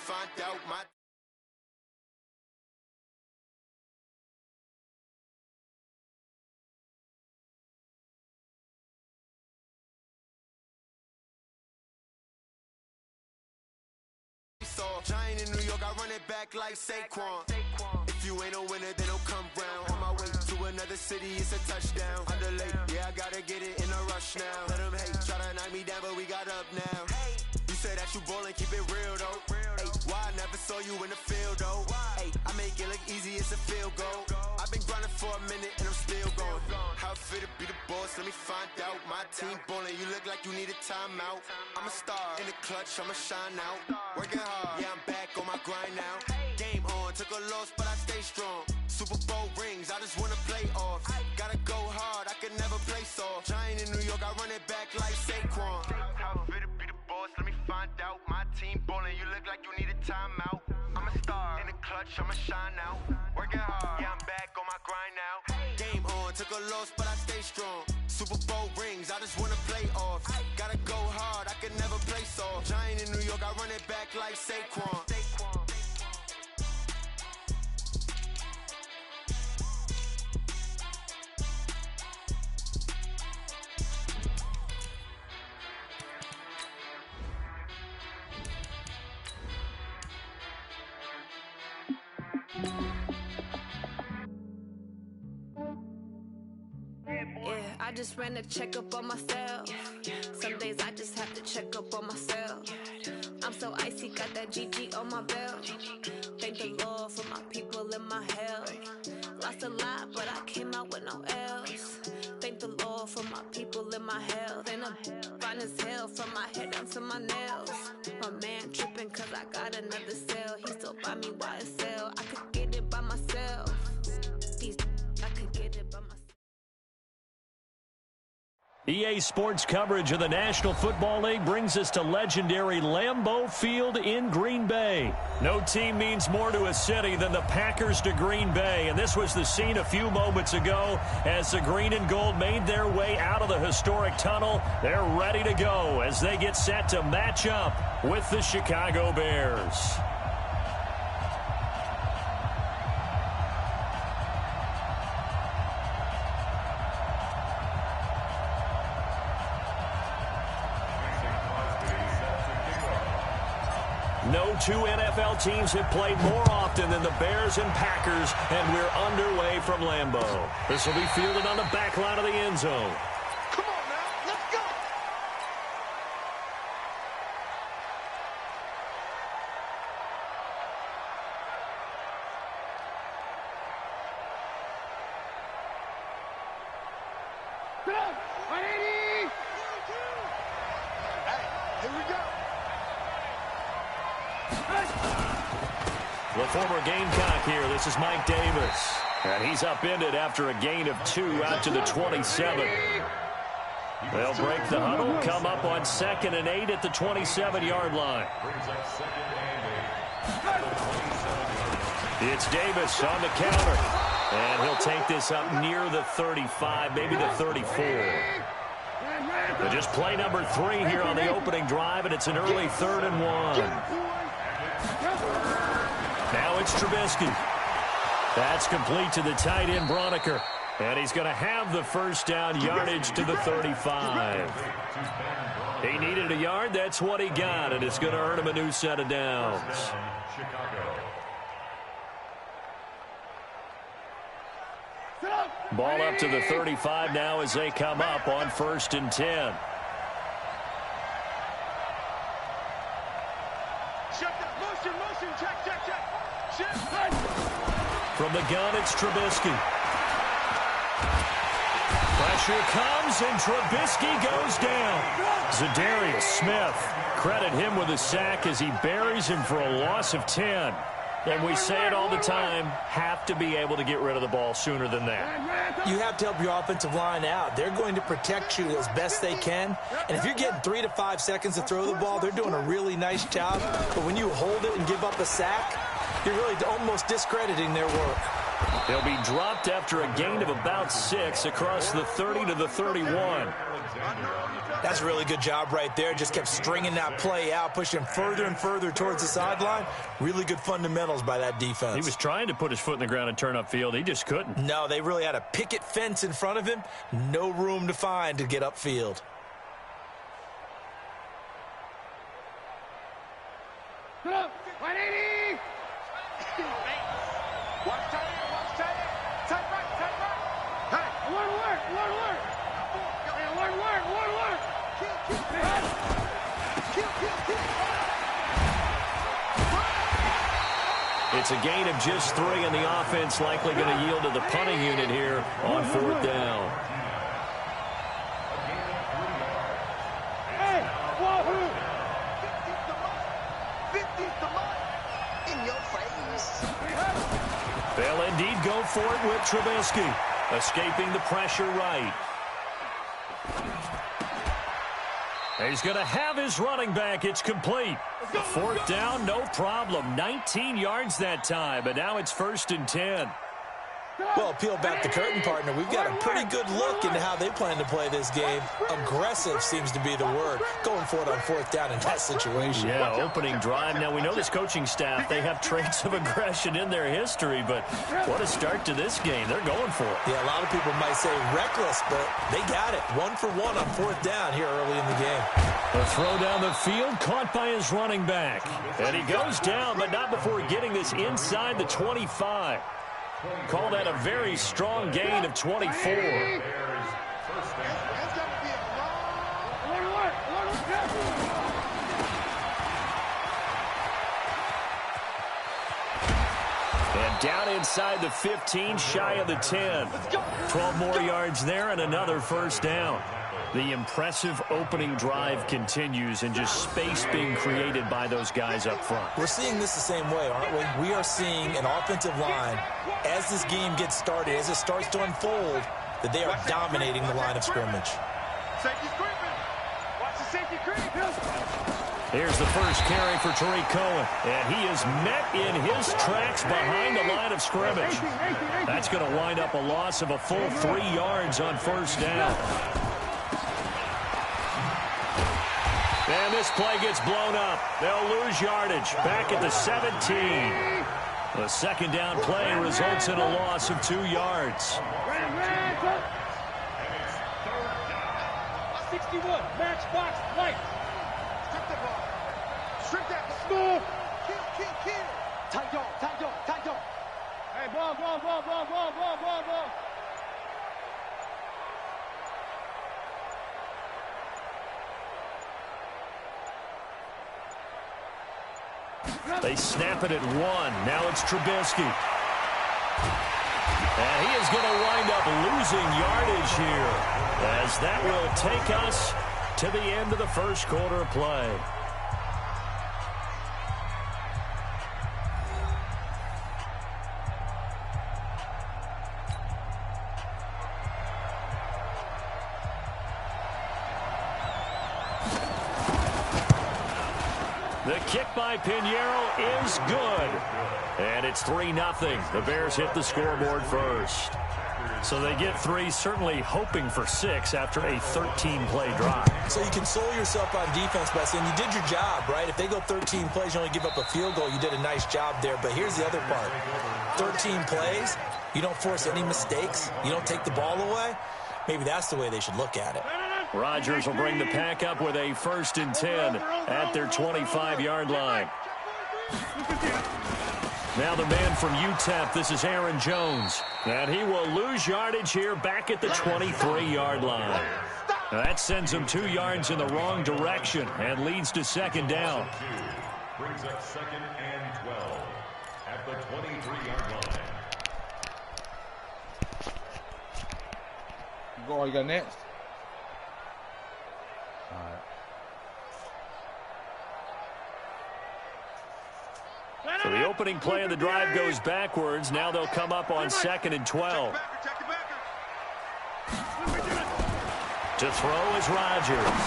find out my... Giant in New York, I run it back like Saquon. If you ain't a winner, then don't come round. On my way to another city, it's a touchdown. Underlay, yeah, I gotta get it in a rush now. Let them hate, try to knock me down, but we got up now. You say that you ballin', keep it real though. Ay, why I never saw you in the field though? Ay, I make it look easy, it's a field goal. I've been grinding for a minute and I'm still going. How it feel to be the boss, let me find out. My team ballin', you look like you need a timeout. I'm a star in the clutch, I'ma shine out. Working hard, yeah, I'm back on my grind now. Game on, took a loss, but I stay strong. Super Bowl rings, I just wanna play off. Gotta go hard, I can never play soft. Giant in New York, I run it back like Saquon. How it feel to be the boss, let me find out. My team ballin', you look like you need a timeout. I'm a star in the clutch, I'ma shine out. Working hard, yeah, I'm back on my grind now. Game on, took a loss, but I stay strong. Super Bowl rings, I just wanna play off. Gotta go hard, I can never play soft. Giant in New York, I run it back like Saquon. I just ran a checkup on myself. Some days I just have to check up on myself. I'm so icy, got that GG on my belt. Thank the Lord for my people and my health. Lost a lot, but I came out with no else. Thank the Lord for my people and my health. And I'm fine as hell from my head down to my nails. My man tripping cause I got another cell. He still buy me YSL. I could get it by myself. I could get it by myself. EA Sports coverage of the National Football League brings us to legendary Lambeau Field in Green Bay. No team means more to a city than the Packers to Green Bay, and this was the scene a few moments ago as the green and gold made their way out of the historic tunnel. They're ready to go as they get set to match up with the Chicago Bears. No two NFL teams have played more often than the Bears and Packers, and we're underway from Lambeau. This will be fielded on the back line of the end zone. Come on now, let's go! Get up! 180! Hey, here we go! The former Gamecock here. This is Mike Davis. And he's upended after a gain of 2 out to the 27. They'll break the huddle, come up on 2nd and 8 at the 27-yard line. It's Davis on the counter. And he'll take this up near the 35, maybe the 34. But just play number 3 here on the opening drive, and it's an early 3rd and 1. Now it's Trubisky. That's complete to the tight end, Broniker. And he's going to have the first down, yardage to the 35. He needed a yard. That's what he got, and it's going to earn him a new set of downs. Ball up to the 35 now as they come up on 1st and 10. From the gun, it's Trubisky. Pressure comes, and Trubisky goes down. Zadarius Smith, credit him with a sack as he buries him for a loss of 10. And we say it all the time, have to be able to get rid of the ball sooner than that. You have to help your offensive line out. They're going to protect you as best they can. And if you're getting 3 to 5 seconds to throw the ball, they're doing a really nice job. But when you hold it and give up a sack, you're really almost discrediting their work. He'll be dropped after a gain of about 6 across the 30 to the 31. That's a really good job right there. Just kept stringing that play out, pushing further and further towards the sideline. Really good fundamentals by that defense. He was trying to put his foot in the ground and turn upfield. He just couldn't. No, they really had a picket fence in front of him. No room to find to get upfield. Put up, 180! Watch tight, tight right. Hey, one word. Hey, one word. Kill. It's a gain of just 3, and the offense likely going to yield to the punting unit here on 4th down. Hey, wahoo! 50's the mark. In your face. They'll indeed go for it with Trubisky, escaping the pressure right. He's going to have his running back. It's complete. 4th down, no problem. 19 yards that time, but now it's 1st and 10. Well, peel back the curtain, partner. We've got a pretty good look into how they plan to play this game. Aggressive seems to be the word. Going for it on 4th down in that situation. Yeah, opening drive. Now, we know this coaching staff, they have traits of aggression in their history, but what a start to this game. They're going for it. Yeah, a lot of people might say reckless, but they got it. 1 for 1 on 4th down here early in the game. The throw down the field, caught by his running back. And he goes down, but not before getting this inside the 25. Call that a very strong gain of 24. And down inside the 15, shy of the 10. 12 more yards there and another 1st down. The impressive opening drive continues and just space being created by those guys up front. We're seeing this the same way, aren't we? We are seeing an offensive line, as this game gets started, as it starts to unfold, that they are dominating the line of scrimmage. Safety's creeping. Watch the safety creep. Here's the first carry for Tariq Cohen, and he is met in his tracks behind the line of scrimmage. That's going to wind up a loss of a full 3 yards on 1st down. And this play gets blown up. They'll lose yardage back at the 17. The 2nd down play results in a loss of 2 yards. 61, matchbox, light. Strip that, smooth. Kill. Tight dog. Hey, ball. They snap it at 1. Now it's Trubisky. And he is going to wind up losing yardage here, as that will take us to the end of the 1st quarter of play. The kick by Pinheiro is good. And it's 3-0. The Bears hit the scoreboard first. So they get 3, certainly hoping for 6 after a 13-play drive. So you console yourself on defense by saying you did your job, right? If they go 13 plays, you only give up a field goal, you did a nice job there. But here's the other part. 13 plays, you don't force any mistakes, you don't take the ball away. Maybe that's the way they should look at it. Rodgers will bring the pack up with a 1st and 10 at their 25-yard line. Now the man from UTEP, this is Aaron Jones. And he will lose yardage here back at the 23-yard line. Now that sends him 2 yards in the wrong direction and leads to 2nd down. Brings up 2nd and 12 at the 23-yard line. You got next. All right. So the opening play of the drive goes backwards. Now they'll come up on 2nd and 12. To throw is Rodgers.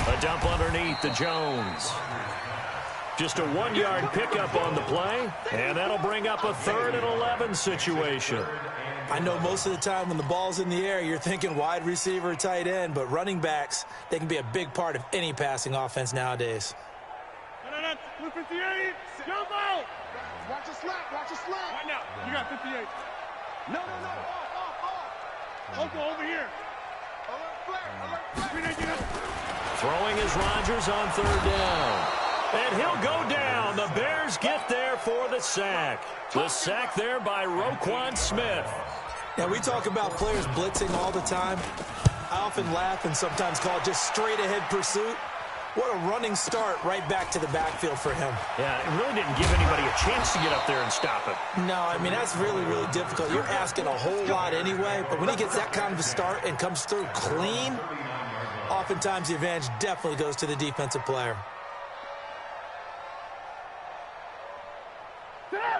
A dump underneath to Jones. Just a 1-yard pickup on the play, and that'll bring up a 3rd and 11 situation. I know most of the time when the ball's in the air, you're thinking wide receiver, tight end, but running backs, they can be a big part of any passing offense nowadays. Blue 58, jump out! Watch a slap, watch a slap! Right now, you got 58. No, off. Uncle, over here. Alert flare. Throwing is Rodgers on 3rd down. And he'll go down. The Bears get there for the sack. The sack there by Roquan Smith. Now, we talk about players blitzing all the time. I often laugh and sometimes call it just straight-ahead pursuit. What a running start right back to the backfield for him. Yeah, it really didn't give anybody a chance to get up there and stop it. No, I mean, that's really, really difficult. You're asking a whole lot anyway, but when he gets that kind of a start and comes through clean, oftentimes the advantage definitely goes to the defensive player.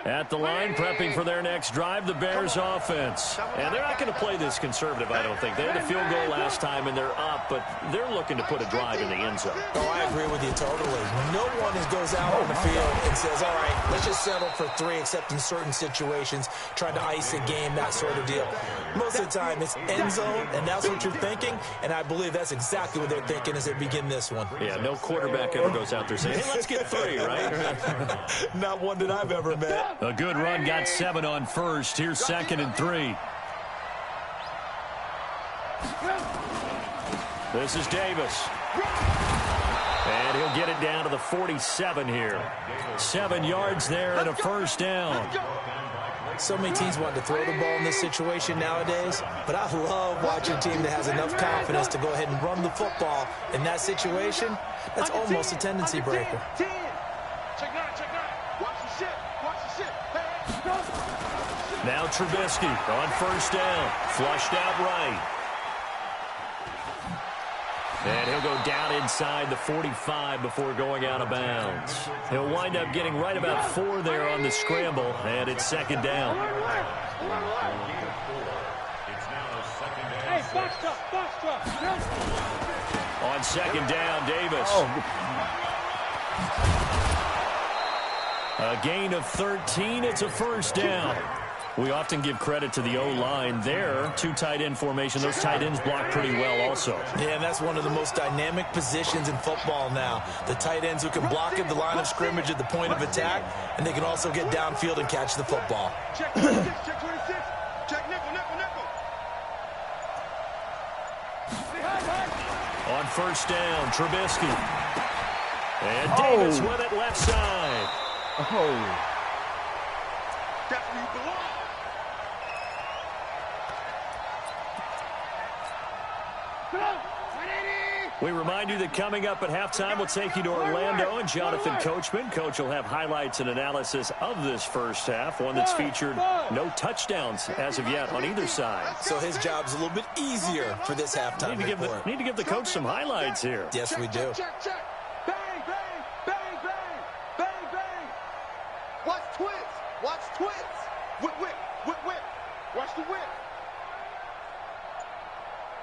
At the line, prepping for their next drive, the Bears offense. And they're not going to play this conservative, I don't think. They had a field goal last time, and they're up, but they're looking to put a drive in the end zone. Oh, I agree with you totally. No one goes out on the field and says, all right, let's just settle for 3, except in certain situations, trying to ice a game, that sort of deal. Most of the time, it's end zone, and that's what you're thinking, and I believe that's exactly what they're thinking as they begin this one. Yeah, no quarterback ever goes out there saying, hey, let's get 3, right? Not one that I've ever met. A good run, got 7 on 1st. Here's 2nd and 3. This is Davis. And he'll get it down to the 47 here. 7 yards there and a 1st down. So many teams want to throw the ball in this situation nowadays, but I love watching a team that has enough confidence to go ahead and run the football. In that situation, that's almost a tendency breaker. Check 9. Watch the shit. Now Trubisky on 1st down. Flushed out right. And he'll go down inside the 45 before going out of bounds. He'll wind up getting right about 4 there on the scramble, and it's 2nd down. Hey, box truck. On 2nd down, Davis. A gain of 13. It's a 1st down. We often give credit to the O-line there. 2 tight end formation. Those tight ends block pretty well also. Yeah, and that's one of the most dynamic positions in football now. The tight ends who can block at the line of scrimmage at the point of attack, and they can also get downfield and catch the football. Check 26. Check nickel. On 1st down, Trubisky. And Davis with it left side. That's where you belong. We remind you that coming up at halftime, we'll take you to Orlando and Jonathan Coachman. Coach will have highlights and analysis of this first half, one that's featured no touchdowns as of yet on either side. So his job's a little bit easier for this halftime report. Need to give the coach some highlights here. Yes, we do. Check. Bang. Watch twins. Whip. Watch the whip.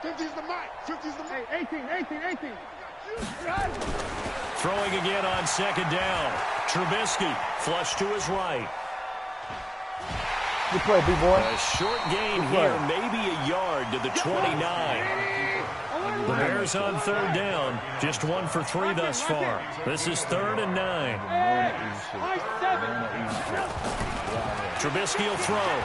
50's the mic. 50's the mic. 18. Throwing again on 2nd down. Trubisky flush to his right. Good play, B-boy. A short gain here, maybe a yard to the 29. The Bears on 3rd down, just 1 for 3 thus far. This is 3rd and 9. Trubisky will throw.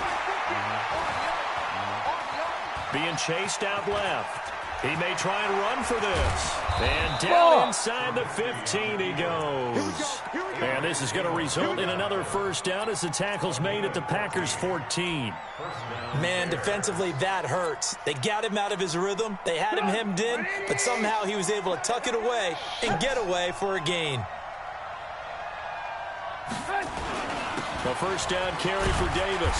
Being chased out left. He may try and run for this. And down inside the 15 he goes. And this is going to result in another 1st down as the tackle's made at the Packers' 14. Man, defensively, that hurts. They got him out of his rhythm. They had him hemmed in, but somehow he was able to tuck it away and get away for a gain. The 1st down carry for Davis.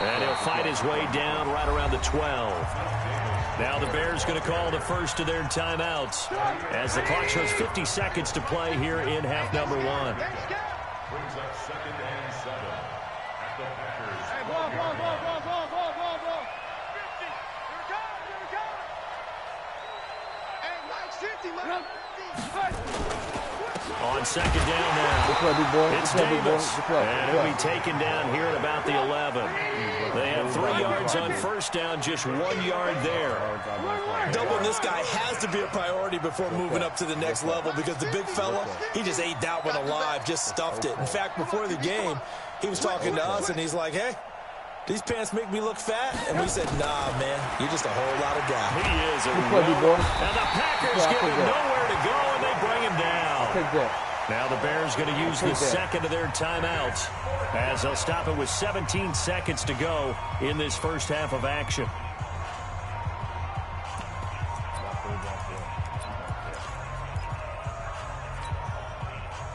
And he'll fight his way down right around the 12. Now the Bears going to call the first of their timeouts as the clock shows 50 seconds to play here in half number 1. Brings up 2nd and 7 at the Packers. Hey, ball. 50. Here we go. Hey, lights On second down now, it's Davis, and he'll be taken down here at about the 11. They have 3 yards on first down, just 1 yard there. Doubling this guy has to be a priority before moving up to the next level because the big fella, he just ate that one alive, just stuffed it. In fact, before the game, he was talking to us, and he's like, hey, these pants make me look fat? And we said, nah, man, you're just a whole lot of guy. He is a and the Packers give him nowhere to go, and they bring him down. Take that. Now the Bears going to use the second of their timeouts as they'll stop it with 17 seconds to go in this first half of action.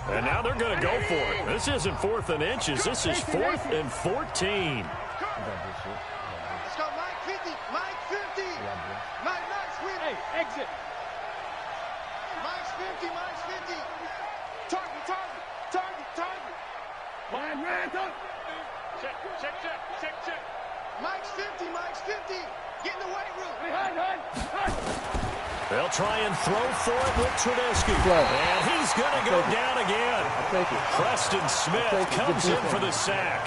And now they're going to go for it. This isn't 4th and inches. This is 4th and 14. Let's go, Mike 50. Mike 50. Mike's 50. Hey, exit. Mike's 50. Mike's 50. Target. Ran. Check. Mike's 50. Get in the weight room. Hey, hide. They'll try and throw for it with Trubisky. And he's going to go down again. I'll take it. Preston Smith comes in for the sack.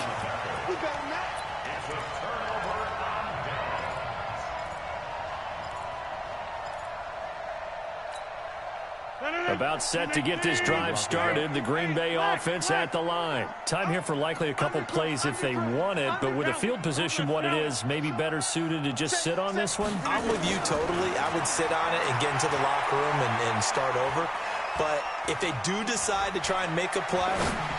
About set to get this drive started. The Green Bay offense at the line. Time here for likely a couple plays if they want it, but with the field position what it is, maybe better suited to just sit on this one? I'm with you totally. I would sit on it and get into the locker room and start over. But if they do decide to try and make a play,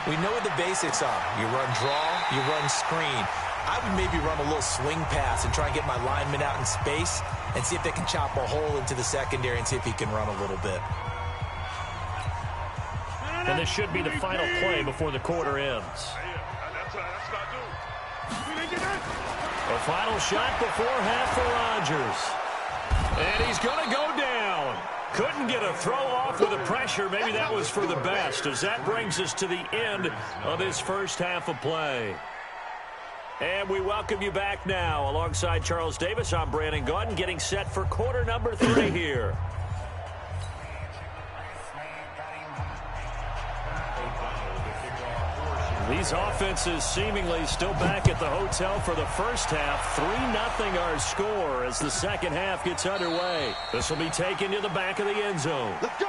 we know what the basics are. You run draw, you run screen. I would maybe run a little swing pass and try and get my lineman out in space and see if they can chop a hole into the secondary and see if he can run a little bit. And this should be the final play before the quarter ends. A final shot before half for Rodgers. And he's going to go down. Couldn't get a throw off with the pressure. Maybe that was for the best, as that brings us to the end of this first half of play. And we welcome you back now. Alongside Charles Davis, I'm Brandon Gaudin, getting set for quarter number 3 here. These offenses seemingly still back at the hotel for the first half. 3-0 our score as the second half gets underway. This will be taken to the back of the end zone. Let's go.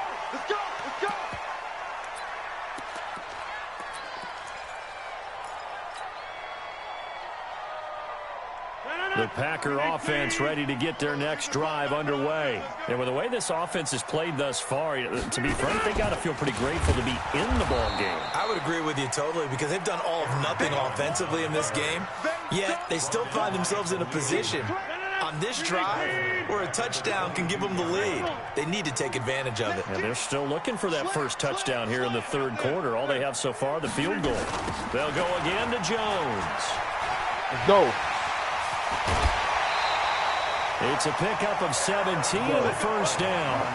The Packer offense ready to get their next drive underway. And with the way this offense has played thus far, to be frank, they got to feel pretty grateful to be in the ball game. I would agree with you totally because they've done all of nothing offensively in this game, yet they still find themselves in a position on this drive where a touchdown can give them the lead. They need to take advantage of it. And they're still looking for that first touchdown here in the third quarter. All they have so far, the field goal. They'll go again to Jones. Let's go. It's a pickup of 17 and a first down.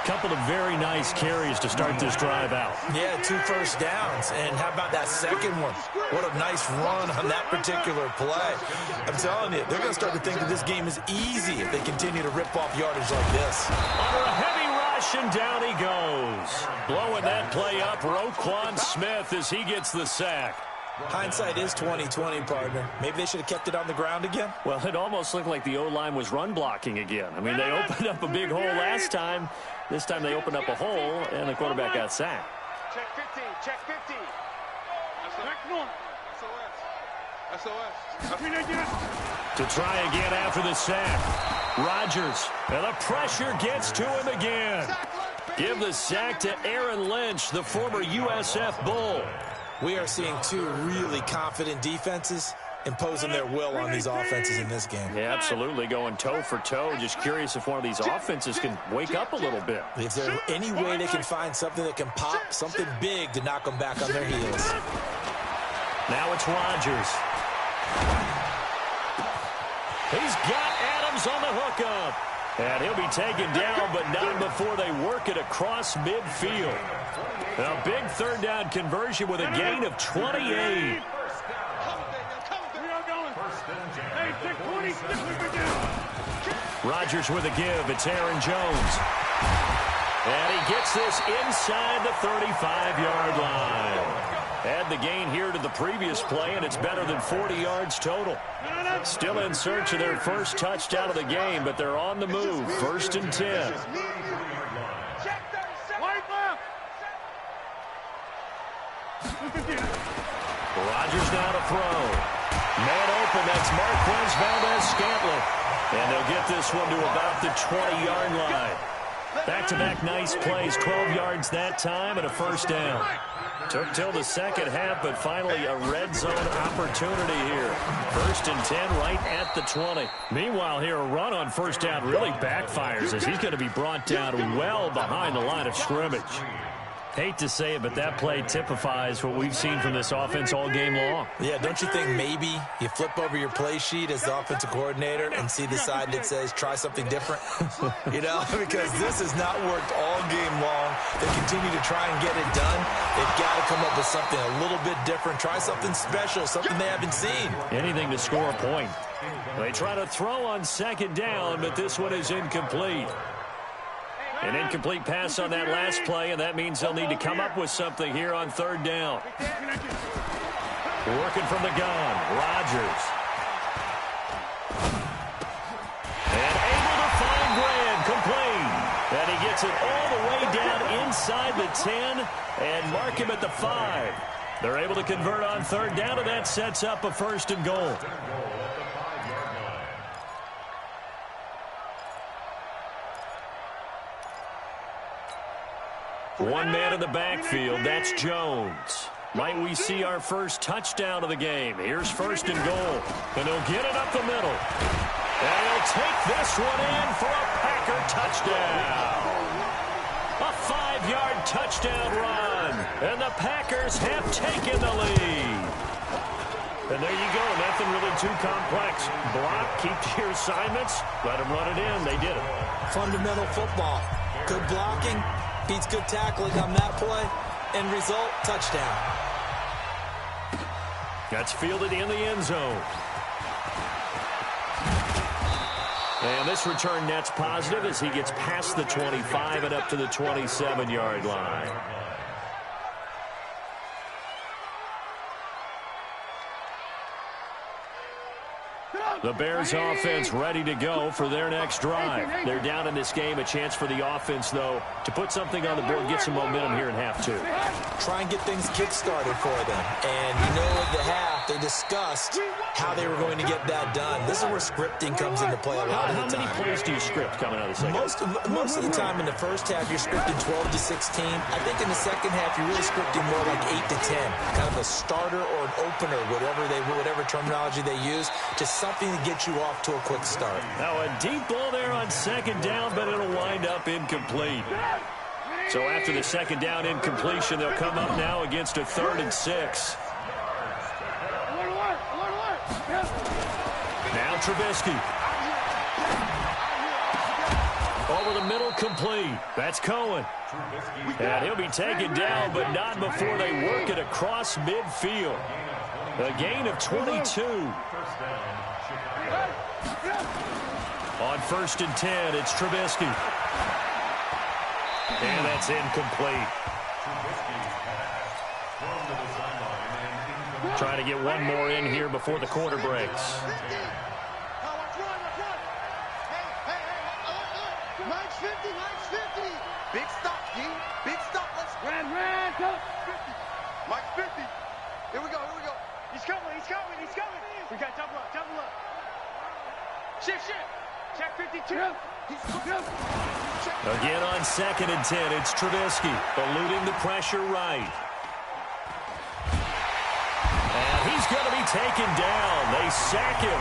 Couple of very nice carries to start this drive out. Yeah, 2 first downs. And how about that second one? What a nice run on that particular play. I'm telling you, they're going to start to think that this game is easy if they continue to rip off yardage like this. Under a heavy rush, and down he goes. Blowing that play up, Roquan Smith as he gets the sack. Hindsight is 20/20, partner. Maybe they should have kept it on the ground again. Well, it almost looked like the O-line was run blocking again. I mean, they opened up a big hole last time. This time they opened up a hole, and the quarterback got sacked. Check 15. Check 15. SOS. To try again after the sack. Rodgers, and the pressure gets to him again. Give the sack to Aaron Lynch, the former USF Bull. We are seeing 2 really confident defenses imposing their will on these offenses in this game. Yeah, absolutely, going toe for toe. Just curious if one of these offenses can wake up a little bit. Is there any way they can find something that can pop, something big to knock them back on their heels? Now it's Rodgers. He's got Adams on the hookup. And he'll be taken down, but not before they work it across midfield. A big third down conversion with a gain of 28. Rodgers with a give. It's Aaron Jones. And he gets this inside the 35-yard line. Add the gain here to the previous play, and it's better than 40 yards total. Still in search of their first touchdown of the game, but they're on the move. 1st and 10. Rodgers now to throw. Man open, that's Marquez Valdez-Scantling. And they'll get this one to about the 20-yard line. Back-to-back nice plays, 12 yards that time, and a first down. Took till the second half, but finally a red zone opportunity here. 1st and 10 right at the 20. Meanwhile here, a run on first down really backfires as he's going to be brought down well behind the line of scrimmage. Hate to say it, but that play typifies what we've seen from this offense all game long. Yeah, don't you think maybe you flip over your play sheet as the offensive coordinator and see the side that says try something different? You know, because this has not worked all game long. They continue to try and get it done. They've got to come up with something a little bit different. Try something special, something they haven't seen. Anything to score a point. They try to throw on second down, but this one is incomplete. An incomplete pass on that last play, and that means they'll need to come up with something here on 3rd down. Working from the gun, Rodgers. And able to find Grant, complete. And he gets it all the way down inside the 10 and mark him at the 5. They're able to convert on 3rd down, and that sets up a 1st and goal. One man in the backfield, that's Jones. Might we see our first touchdown of the game? Here's 1st and goal. And he'll get it up the middle. And he'll take this one in for a Packer touchdown. A 5-yard touchdown run. And the Packers have taken the lead. And there you go, nothing really too complex. Block, keep to your assignments, let them run it in. They did it. Fundamental football. Good blocking. Beats good tackling on that play. End result, touchdown. That's fielded in the end zone. And this return net's positive as he gets past the 25 and up to the 27-yard line. The Bears offense ready to go for their next drive. They're down in this game. A chance for the offense, though, to put something on the board, get some momentum here in half 2. Try and get things kick-started for them. And you know at the half, they discussed how they were going to get that done. This is where scripting comes into play a lot of the time. How many plays do you script coming out of the second? Most of the time in the first half, you're scripting 12 to 16. I think in the second half, you're really scripting more like 8 to 10. Kind of a starter or an opener, whatever terminology they use, just something to get you off to a quick start. Now a deep ball there on second down, but it'll wind up incomplete. So after the second down incompletion, they'll come up now against a 3rd and 6. Now Trubisky. Over the middle, complete. That's Cohen. And he'll be taken down, but not before they work it across midfield. A gain of 22. On 1st and 10, it's Trubisky. And that's incomplete. Trying to get one more in here before the quarter breaks. Nice 50. Big stop, G. Big stop. Let's run. Mike's 50. Here we go. He's coming. We got double up. Shift. Check 52. Again on 2nd and 10, it's Trubisky eluding the pressure right. And he's going to be taken down. They sack him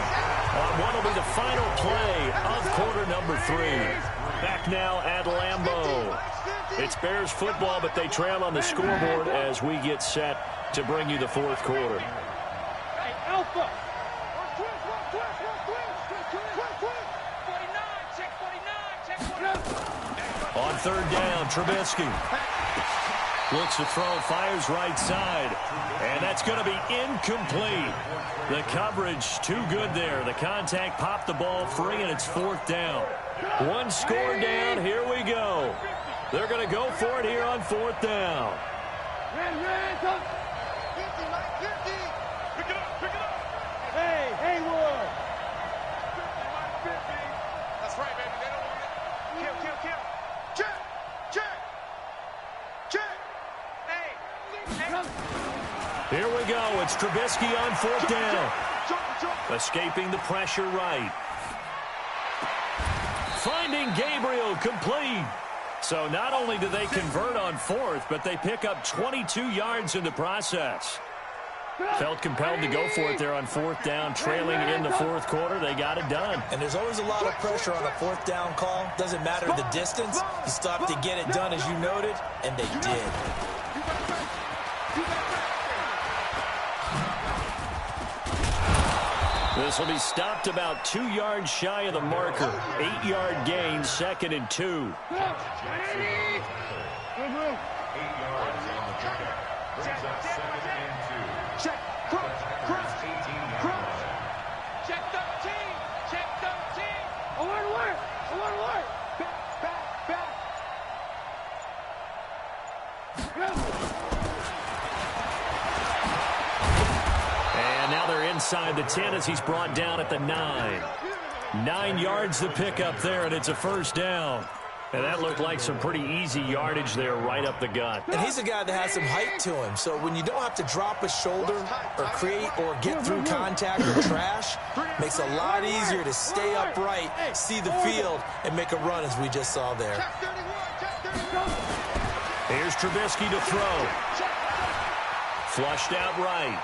on what will be the final play of quarter number 3. Back now at Lambeau. It's Bears football, but they trail on the scoreboard as we get set to bring you the 4th quarter. Hey, Alpha. On 3rd down, Trubisky looks to throw, fires right side, and that's going to be incomplete. The coverage too good there. The contact popped the ball free, and it's 4th down. One score down. Here we go. They're going to go for it here on fourth down. Pick it up. Hey, Haywood. That's right, baby. They don't want it. Kill. Check. Hey. Here we go. It's Trubisky on fourth down. Escaping the pressure right. Finding Gabriel complete. So not only do they convert on fourth, but they pick up 22 yards in the process. Felt compelled to go for it there on fourth down, trailing in the fourth quarter. They got it done. And there's always a lot of pressure on a fourth down call. Doesn't matter the distance. You stop to get it done, as you noted, and they did. This will be stopped about 2 yards shy of the marker. 8-yard gain, 2nd and 2. 8 yards on the pickup. Brings up 2nd and 2. Check. Cross. 18 yards. Check 13. Alert. Back. And now they're inside the 10 as he's brought down at the 9. 9 yards the pickup there, and it's a first down. And that looked like some pretty easy yardage there right up the gut. And he's a guy that has some height to him. So when you don't have to drop a shoulder or create or get through contact or trash, makes it a lot easier to stay upright, see the field, and make a run as we just saw there. Here's Trubisky to throw. Flushed out right.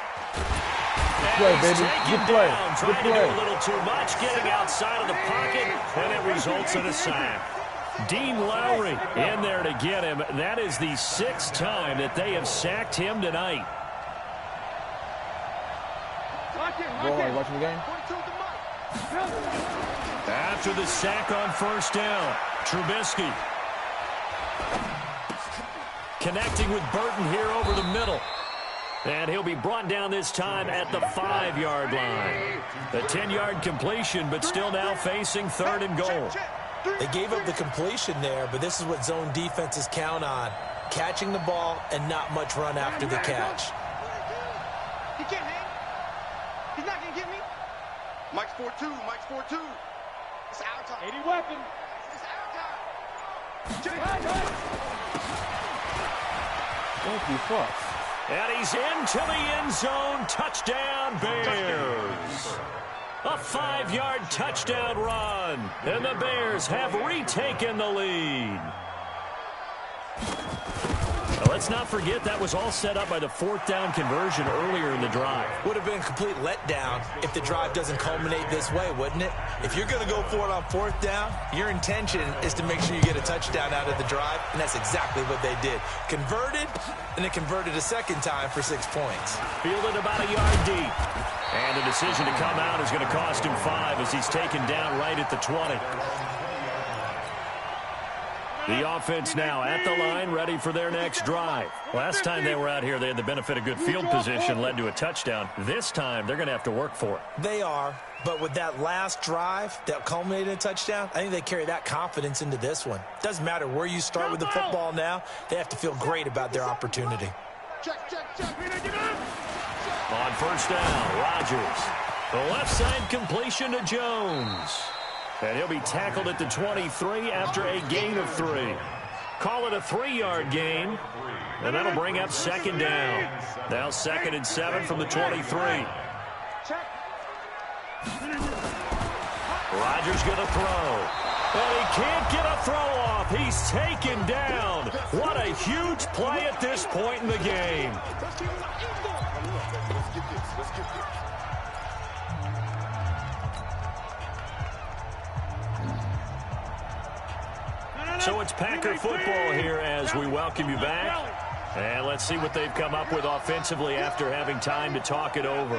Good play, baby. Good play. Trying to do a little too much, getting outside of the pocket, and it results in a sack. Dean Lowry in there to get him. That is the 6th time that they have sacked him tonight. Boy, watching the game. After the sack on first down, Trubisky connecting with Burton here over the middle. And he'll be brought down this time at the 5-yard line. The 10-yard completion, but still now facing 3rd and goal. They gave up the completion there, but this is what zone defenses count on. Catching the ball and not much run after the catch. He can't hang. He's not going to get me. Mike's 4-2. It's our time. 80 weapon. It's our time. Thank you, fuck. And he's into the end zone. Touchdown, Bears. A 5-yard touchdown run. And the Bears have retaken the lead. Now, let's not forget that was all set up by the 4th down conversion earlier in the drive. Would have been a complete letdown if the drive doesn't culminate this way, wouldn't it? If you're going to go for it on 4th down, your intention is to make sure you get a touchdown out of the drive, and that's exactly what they did. Converted, and it converted a second time for 6 points. Fielded about a yard deep. And the decision to come out is going to cost him 5 as he's taken down right at the 20. The offense now at the line, ready for their next drive. Last time they were out here, they had the benefit of good field position, led to a touchdown. This time, they're going to have to work for it. They are, but with that last drive that culminated in a touchdown, I think they carry that confidence into this one. Doesn't matter where you start with the football now, they have to feel great about their opportunity. On first down, Rodgers. The left side completion to Jones. And he'll be tackled at the 23 after a gain of 3. Call it a 3-yard gain. And that'll bring up 2nd down. Now 2nd and 7 from the 23. Rodgers going to throw. And he can't get a throw off. He's taken down. What a huge play at this point in the game. So it's Packer football here as we welcome you back. And let's see what they've come up with offensively after having time to talk it over.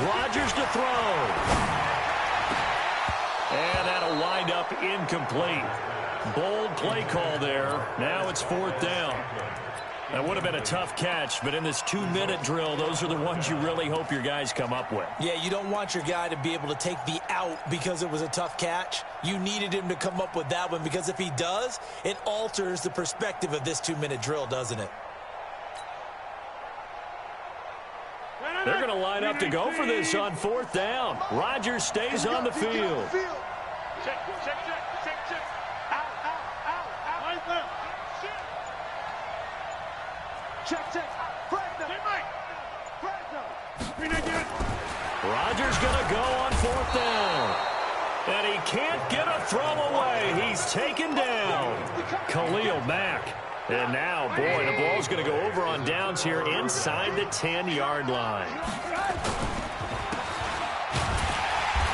Rodgers to throw. And that'll wind up incomplete. Bold play call there. Now it's 4th down. That would have been a tough catch, but in this 2-minute drill, those are the ones you really hope your guys come up with. Yeah, you don't want your guy to be able to take the out because it was a tough catch. You needed him to come up with that one, because if he does, it alters the perspective of this 2-minute drill, doesn't it? They're going to line up to go for this on 4th down. Rodgers stays on the field. Check. Out. Right there. Check. Rodgers going to go on 4th down. And he can't get a throw away. He's taken down. Khalil Mack. And now, boy, the ball's going to go over on downs here inside the 10-yard line.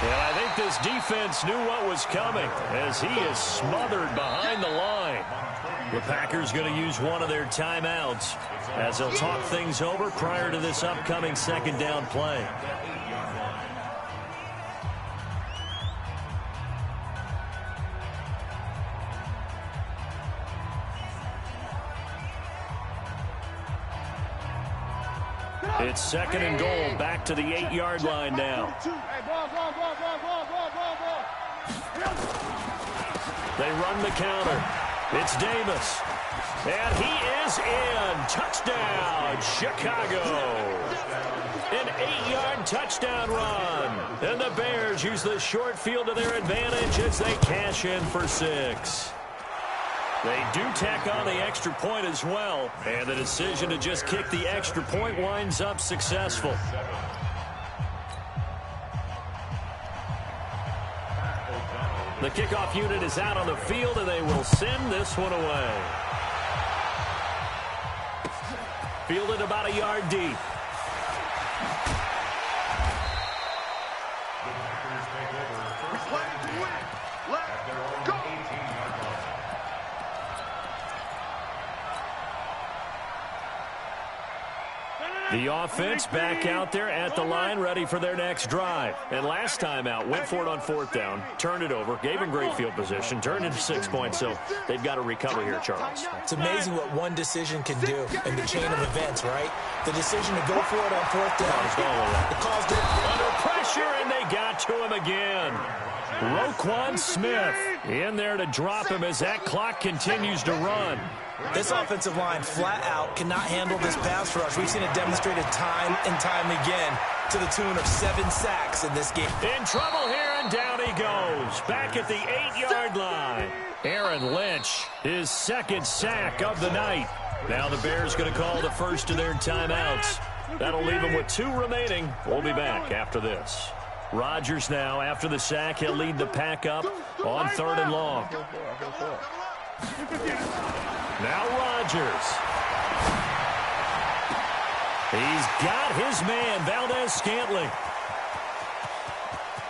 And I think this defense knew what was coming as he is smothered behind the line. The Packers going to use one of their timeouts as they'll talk things over prior to this upcoming 2nd down play. It's 2nd and goal, back to the 8-yard line now. They run the counter. It's Davis. And he is in. Touchdown, Chicago. An 8-yard touchdown run. And the Bears use the short field to their advantage as they cash in for 6. They do tack on the extra point as well, and the decision to just kick the extra point winds up successful. The kickoff unit is out on the field, and they will send this one away. Fielded about a yard deep. The offense back out there at the line, ready for their next drive. And last time out, went for it on 4th down, turned it over, gave him great field position, turned into 6 points, so they've got to recover here, Charles. It's amazing what one decision can do in the chain of events, right? The decision to go for it on 4th down. The call's good. Under pressure, and they got to him again. Roquan Smith in there to drop him as that clock continues to run. This offensive line flat out cannot handle this pass rush. We've seen it demonstrated time and time again to the tune of 7 sacks in this game. In trouble here, and down he goes. Back at the 8-yard line. Aaron Lynch, his 2nd sack of the night. Now the Bears going to call the first of their timeouts. That'll leave them with 2 remaining. We'll be back after this. Rodgers now, after the sack, he'll lead the pack up on 3rd and long. Now Rodgers. He's got his man, Valdez-Scantling.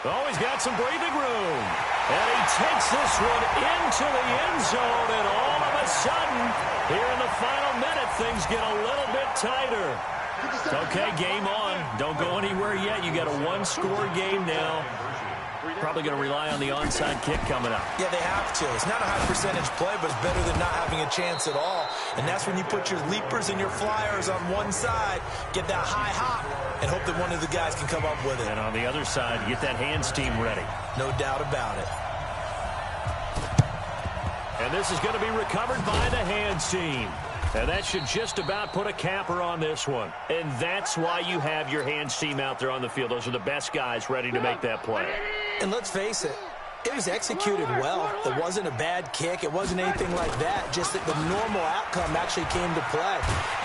Oh, he's got some breathing room. And he takes this one into the end zone, and all of a sudden, here in the final minute, things get a little bit tighter. Okay, game on. Don't go anywhere yet. You got a 1-score game now. Probably going to rely on the onside kick coming up. Yeah, they have to. It's not a high percentage play, but it's better than not having a chance at all. And that's when you put your leapers and your flyers on one side, get that high hop, and hope that one of the guys can come up with it. And on the other side, get that hands team ready. No doubt about it. And this is going to be recovered by the hands team. And that should just about put a capper on this one. And that's why you have your hands team out there on the field. Those are the best guys ready to make that play. And let's face it, it was executed well. It wasn't a bad kick. It wasn't anything like that. Just that the normal outcome actually came to play.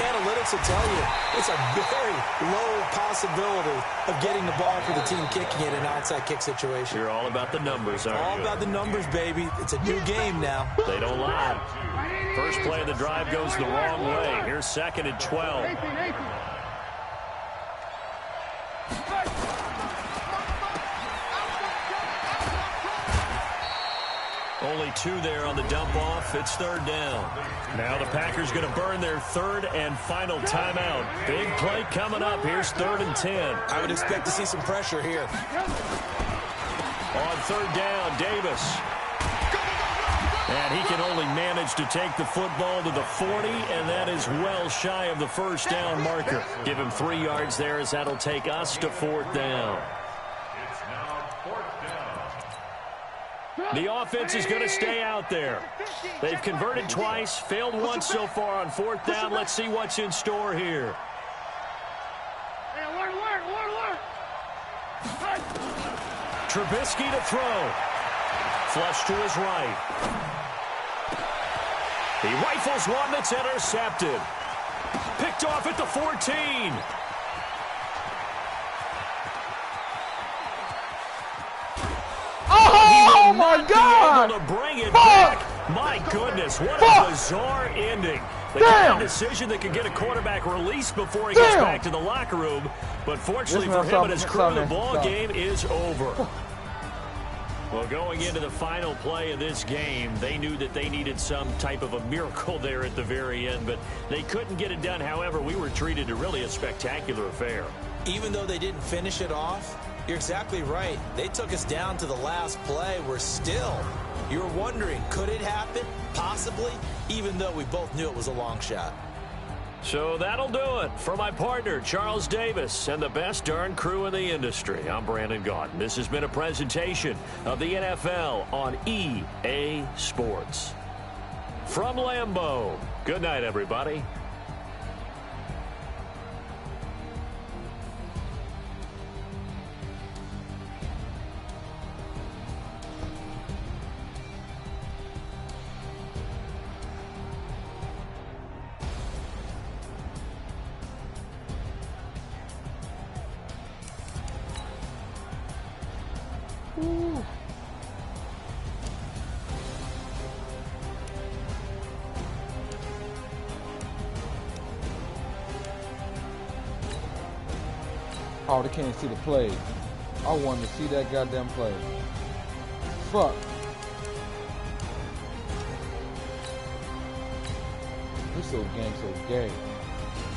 Analytics will tell you it's a very low possibility of getting the ball for the team kicking it in an outside kick situation. You're all about the numbers, aren't you? All about the numbers, baby. It's a new game now. They don't lie. First play of the drive goes the wrong way. Here's 2nd and 12. Only 2 there on the dump off. It's 3rd down. Now the Packers going to burn their 3rd and final timeout. Big play coming up. Here's 3rd and 10. I would expect to see some pressure here. On 3rd down, Davis. And he can only manage to take the football to the 40, and that is well shy of the first down marker. Give him 3 yards there, as that'll take us to 4th down. It's now 4th down. The offense is going to stay out there. They've converted twice, failed once so far on 4th down. Let's see what's in store here. Trubisky to throw. Flush to his right. He rifles one that's intercepted. Picked off at the 14. Oh, my God! Able to bring it back. My goodness, what a bizarre ending. They got a decision that could get a quarterback released before he gets back to the locker room. But fortunately for him and his crew, the ball game is over. Well, going into the final play of this game, they knew that they needed some type of a miracle there at the very end, but they couldn't get it done. However, we were treated to really a spectacular affair. Even though they didn't finish it off, you're exactly right. They took us down to the last play. We're still, you're wondering, could it happen? Possibly, even though we both knew it was a long shot. So that'll do it for my partner, Charles Davis, and the best darn crew in the industry. I'm Brandon Gaudin. This has been a presentation of the NFL on EA Sports. From Lambeau, good night, everybody. Oh, they can't see the play. I wanted to see that goddamn play. Fuck. This so game so gay.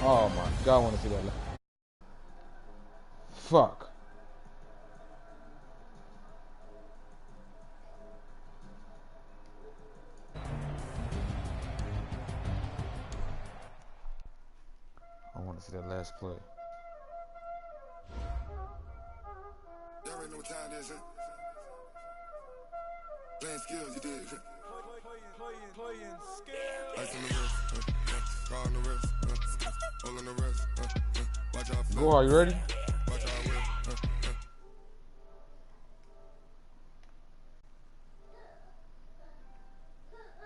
Oh my God, I want to see that. Fuck. I want to see that last play. Y'all already know what time it is, huh? Playing skills, you did, huh? Playing skills. Ice on the wrist, car on the wrist, all on the wrist, watch out. Go, are you ready?